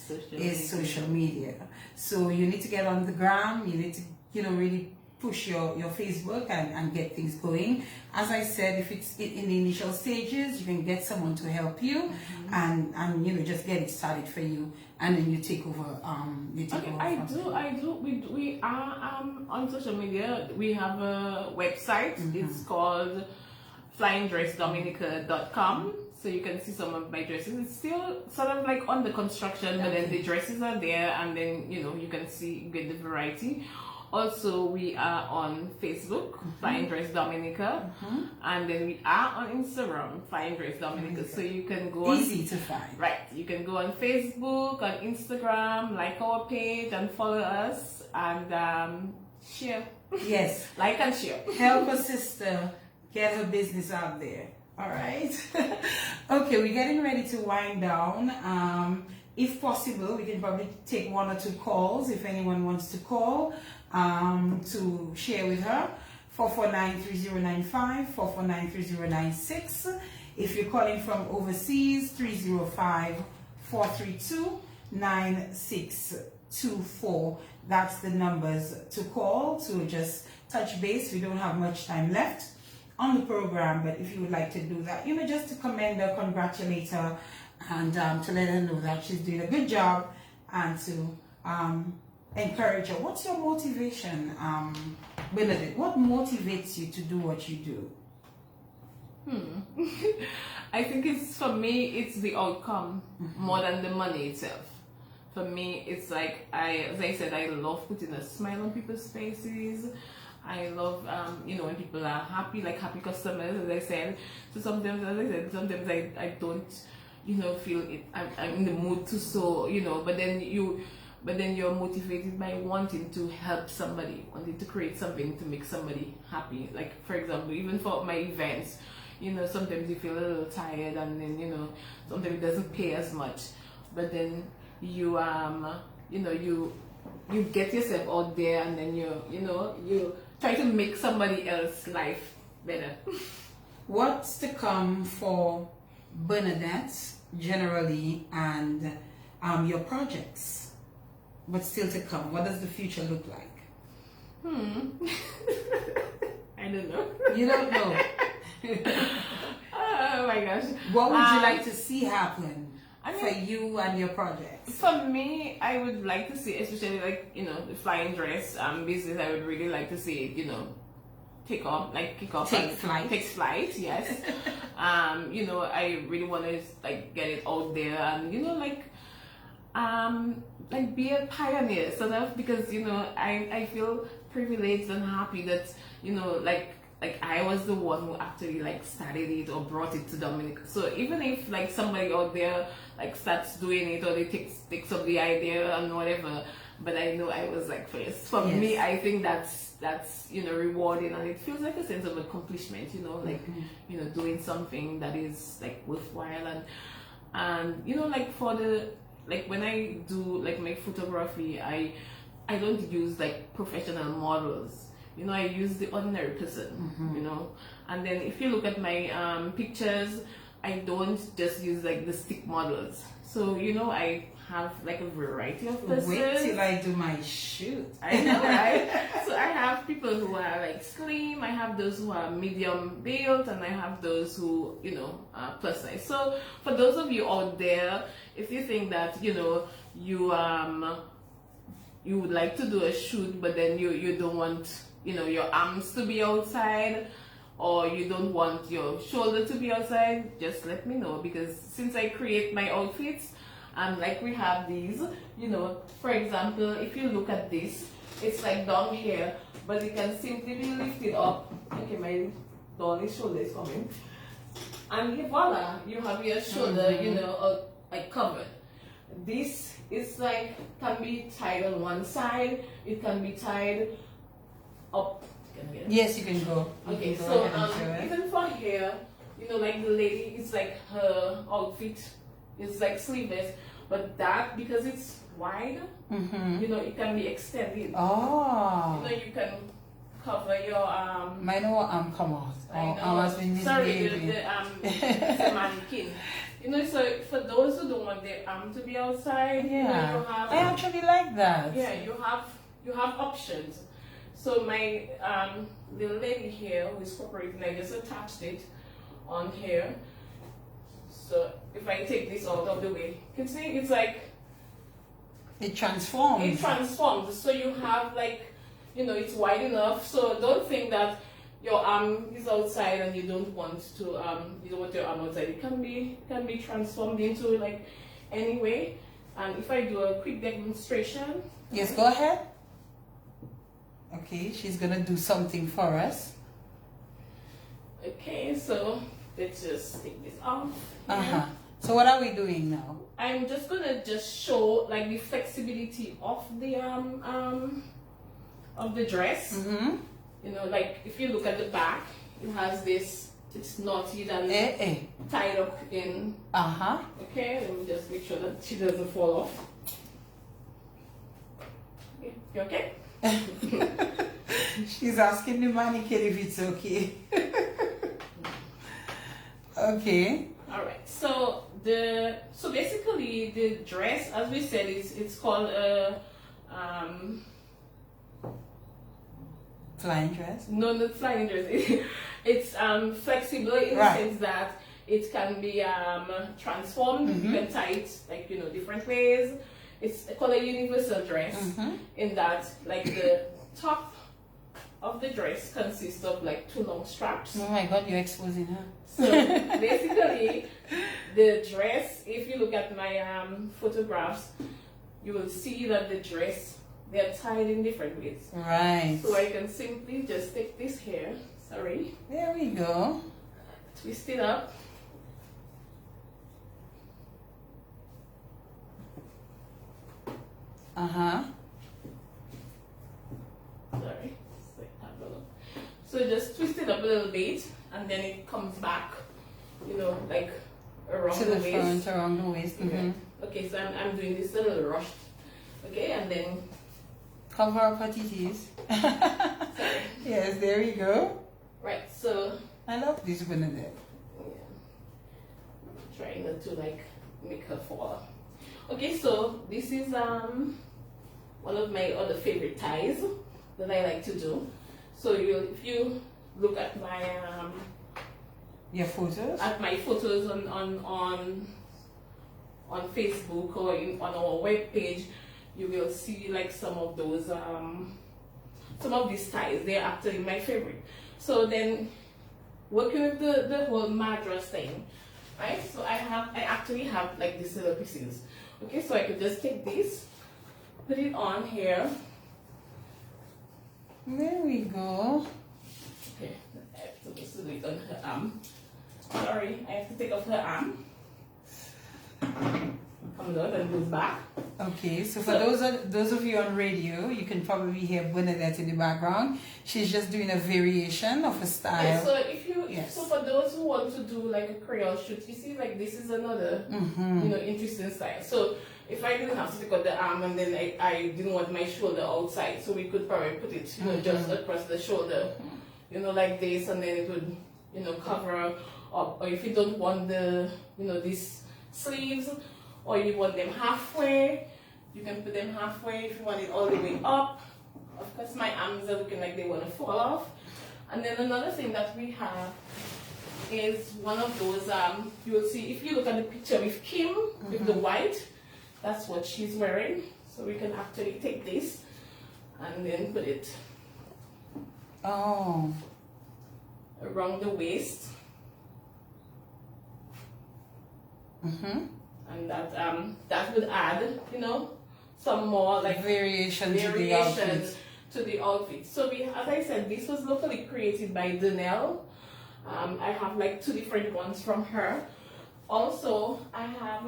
social media. So you need to get on the gram, you need to really push your Facebook and get things going. As I said, if it's in the initial stages, you can get someone to help you and just get it started for you, and then you take over. I do. We are on social media. We have a website. It's called flyingdressdominica.com. So you can see some of my dresses. It's still sort of like under construction, but then the dresses are there, and then you can get the variety. Also, we are on Facebook, Flying Dress Dominica, and then we are on Instagram, Flying Dress Dominica. So you can go easy to find. Right, you can go on Facebook, on Instagram, like our page, and follow us, and share. Yes, like and share. Help a sister get her business out there. All right. Okay, we're getting ready to wind down. If possible, we can probably take 1 or 2 calls if anyone wants to call to share with her. 449-3095, 449-3096. If you're calling from overseas, 305-432-9624. That's the numbers to call to just touch base. We don't have much time left on the program, but if you would like to do that, just to commend her, congratulate her, and to let her know that she's doing a good job, and to encourage her. What's your motivation, Bernadette? What motivates you to do what you do? I think for me, it's the outcome more than the money itself. For me, it's like, as I said, I love putting a smile on people's faces. I love, when people are happy, like happy customers, as I said. So sometimes, as I said, sometimes I don't, feel it. I'm in the mood to sew, but then you're motivated by wanting to help somebody, wanting to create something to make somebody happy. Like, for example, even for my events, sometimes you feel a little tired, and then, sometimes it doesn't pay as much. But then you get yourself out there, and then you try to make somebody else's life better. What's to come for Bernadette generally, and your projects? What's still to come? What does the future look like? I don't know. You don't know. Oh my gosh. What would you like to see happen I mean, for you and your projects? For me, I would like to see, especially like, you know, the flying dress business, I would really like to see it, you know, kick off, Take flight. Takes flight, yes. You know, I really want to like get it out there and, you know, like be a pioneer, sort of, because, you know, I feel privileged and happy that, you know, like I was the one who actually like started it or brought it to Dominica. So even if like somebody out there like starts doing it or they takes up the idea and whatever, but I know I was like first. For Yes. me, I think that's you know, rewarding, and it feels like a sense of accomplishment, you know, like you know, doing something that is like worthwhile. And you know, like for the like when I do like my photography, I don't use like professional models. You know, I use the ordinary person, you know. And then if you look at my pictures, I don't just use like the stick models. So, you know, I have like a variety of persons. Wait till I do my shoot. I know, right? So I have people who are like slim, I have those who are medium built, and I have those who, you know, are plus size. So for those of you out there, if you think that, you know, you would like to do a shoot, but then you don't want, you know, your arms to be outside, or you don't want your shoulder to be outside, just let me know, because since I create my outfits, like we have these, you know, for example, if you look at this, it's like down here, but it can simply be lifted up. Okay, my dolly shoulder is coming, and voila, you have your shoulder, you know, like covered. This is like, can be tied on one side, it can be tied up. Yes, you can go. Okay, so even for here, you know, like the lady, it's like her outfit is like sleeveless, but that, because it's wide, you know, it can be extended. Oh. You know, you can cover your Mine will come out. I know. I was being Sorry, misbehaving. the mannequin. You know, so for those who don't want their arm to be outside, Yeah, you know, you have, I actually like that. yeah, you have options. So my little lady here who is cooperating, I just attached it on here. So if I take this out of the way, you can see it's like it transforms. It transforms. So you have like, you know, it's wide enough. So don't think that your arm is outside and you don't want to you don't want your arm outside. It can be transformed into like any way. And if I do a quick demonstration. Yes, go ahead. Okay, she's gonna do something for us. Okay, so let's just take this off. So what are we doing now? I'm just gonna show like the flexibility of the dress. You know, like if you look at the back, it has this. It's knotted and tied up in. Okay, let me just make sure that she doesn't fall off. Okay, you okay? She's asking the mannequin if it's okay. Okay. All right. So basically the dress, as we said, it's called a flying dress. No, not flying dress. It's flexible in the sense that it can be transformed. You can tie it like, you know, different ways. It's called a universal dress in that like the top of the dress consists of like 2 long straps. Oh my God, you're exposing her. So basically, the dress, if you look at my photographs, you will see that the dress, they're tied in different ways. Right. So I can simply just take this hair, sorry. There we go. Twist it up. Sorry. So just twist it up a little bit, and then it comes back, you know, like around to the the waist. front, around the waist. Okay, so I'm doing this a little rushed. Okay, and then cover up her titties. sorry. Yes, there you go. Right, so I love this Bernadette. yeah, trying not to like make her fall. Okay, so this is one of my other favorite ties that I like to do. So if you look at my Your photos? On Facebook or on our webpage, you will see like some of those some of these styles. They're actually my favorite. So then working with the whole madras thing, right? So I actually have like these little pieces. Okay, so I could just take this, put it on here. There we go. Okay, I have to just do it on her arm. Sorry, I have to take off her arm. Comes out and goes back. Okay, so for those of you on radio, you can probably hear Bernadette in the background. She's just doing a variation of a style. Yeah, so if you so for those who want to do like a Creole shoot, you see like this is another interesting style. So if I didn't have to take out the arm and then I didn't want my shoulder outside, so we could probably put it just across the shoulder, like this, and then it would cover up. Or if you don't want the these sleeves, or you want them halfway, you can put them halfway. If you want it all the way up, of course my arms are looking like they want to fall off. And then another thing that we have is one of those, you will see if you look at the picture with Kim, with the white, that's what she's wearing. So we can actually take this and then put it around the waist. And that would add, some more like variation to the outfit. So as I said, this was locally created by Donnell. I have like 2 different ones from her. Also, I have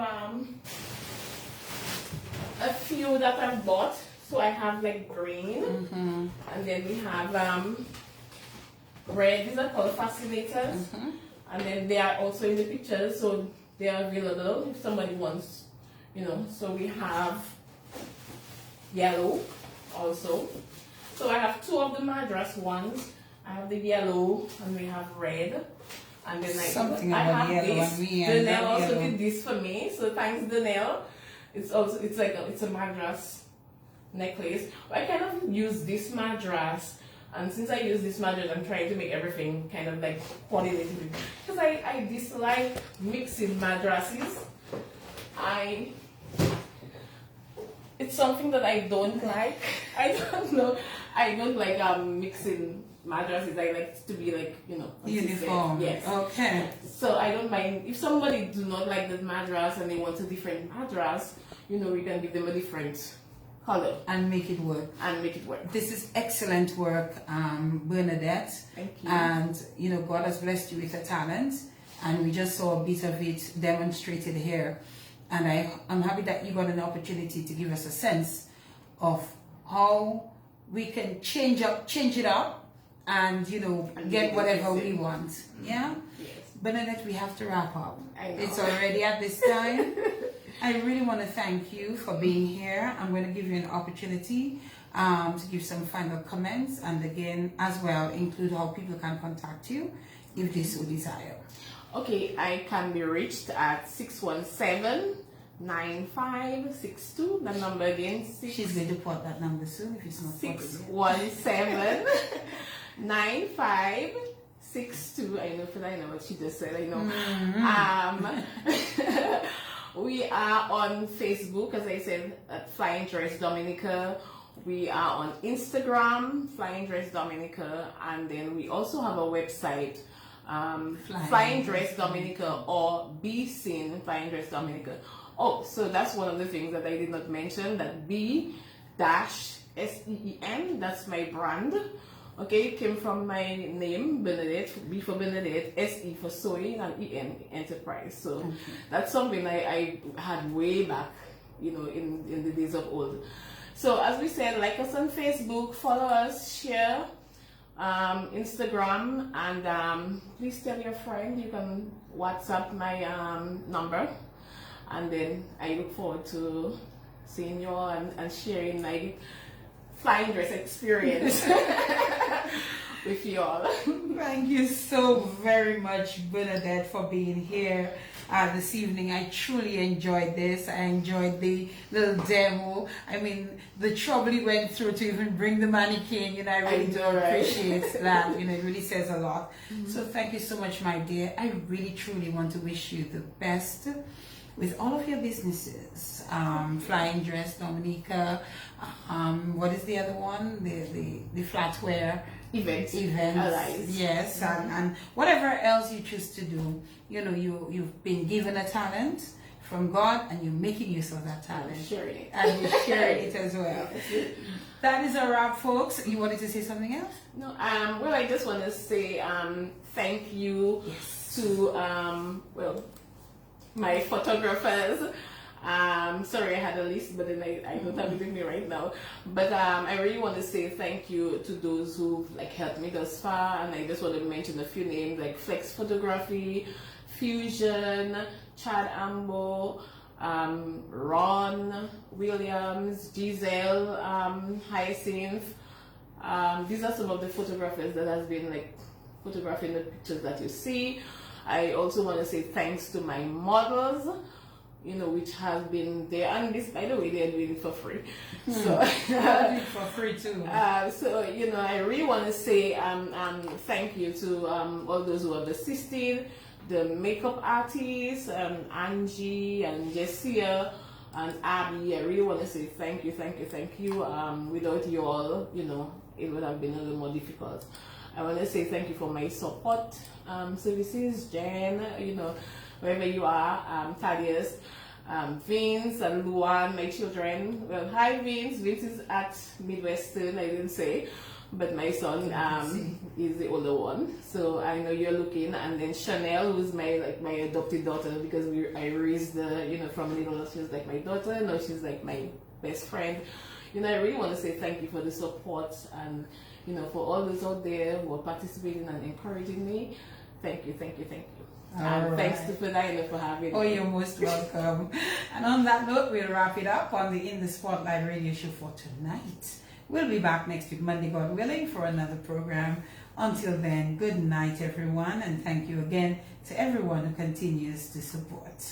a few that I've bought. So I have like green, and then we have red. These are called fascinators, and then they are also in the pictures. So they are available if somebody wants, So we have yellow also. So I have 2 of the madras ones. I have the yellow and we have red. And then I have this. Donnell also did this for me. So thanks Donnell. It's a madras necklace. But I kind of use this madras. And since I use this madras, I'm trying to make everything kind of like coordinated. Because I dislike mixing madrasses. It's something that I don't like. I don't know. I don't like mixing madrasses. I like it to be like, uniform. Yes. Okay. So I don't mind. If somebody do not like the madras and they want a different madras, we can give them a different color and make it work. This is excellent work, Bernadette. Thank you. And God has blessed you with a talent, and we just saw a bit of it demonstrated here. And I'm happy that you got an opportunity to give us a sense of how we can change it up, and get whatever we want. Yeah. Yes. Bernadette, we have to wrap up. I know. It's already at this time. I really want to thank you for being here. I'm going to give you an opportunity to give some final comments, and again, as well, include how people can contact you if they so desire. Okay, I can be reached at 617-9562. The number again, she's going to put that number soon if it's not 617-9562. I know what she just said. I know. We are on Facebook, as I said, at Flying Dress Dominica. We are on Instagram, Flying Dress Dominica, and then we also have a website, Flying Dress Dominica, or Be Seen Flying Dress Dominica. Oh, so that's one of the things that I did not mention, that B-SEEN, that's my brand. Okay, it came from my name, Bernadette, B for Bernadette, SE for sewing, and EN, enterprise. So that's something I had way back, in the days of old. So as we said, like us on Facebook, follow us, share, Instagram, and please tell your friend. You can WhatsApp my number, and then I look forward to seeing you all and sharing my flying dress experience. with you all. Thank you so very much, Bernadette, for being here this evening. I truly enjoyed this. I enjoyed the little demo. I mean, the trouble you went through to even bring the mannequin, you know, I really do appreciate that. You know, it really says a lot. So thank you so much, my dear. I really, truly want to wish you the best with all of your businesses. Flying Dress, Dominica, what is the other one? The flatware events. Yes, and whatever else you choose to do. You know, you've been given a talent from God, and you're making use of that talent. Sharing it. And you're sharing it as well. That is a wrap, folks. You wanted to say something else? No, well, I just want to say thank you to well, my photographers. Sorry, I had a list, but then I don't have it with me right now. But I really want to say thank you to those who helped me thus far, and I just want to mention a few names like Flex Photography, Fusion, Chad Ambo, Ron Williams, Giselle, Hyacinth. These are some of the photographers that has been photographing the pictures that you see. I also want to say thanks to my models, you know, which have been there, and this, by the way, they're doing it for free. So I'll do it for free too. So you know, I really want to say thank you to all those who have assisted, the makeup artists, Angie and Jessia and Abby. I really want to say thank you. Without you all, you know, it would have been a little more difficult. I want to say thank you for my support services, Jen, you know, wherever you are, Thaddeus, Vince and Luan, my children. Well, hi Vince. Vince is at Midwestern, I didn't say, but my son is the older one, so I know you're looking. And then Chanel, who's my adopted daughter, because I raised her, you know, from little. She was like my daughter, now she's like my best friend. You know, I really want to say thank you for the support, and you know, for all those out there who are participating and encouraging me. Thank you. And thanks to Bernadette for having me. Oh, you're most welcome. And on that note, we'll wrap it up on the In the Spotlight radio show for tonight. We'll be back next week, Monday, God willing, for another program. Until then, good night, everyone, and thank you again to everyone who continues to support.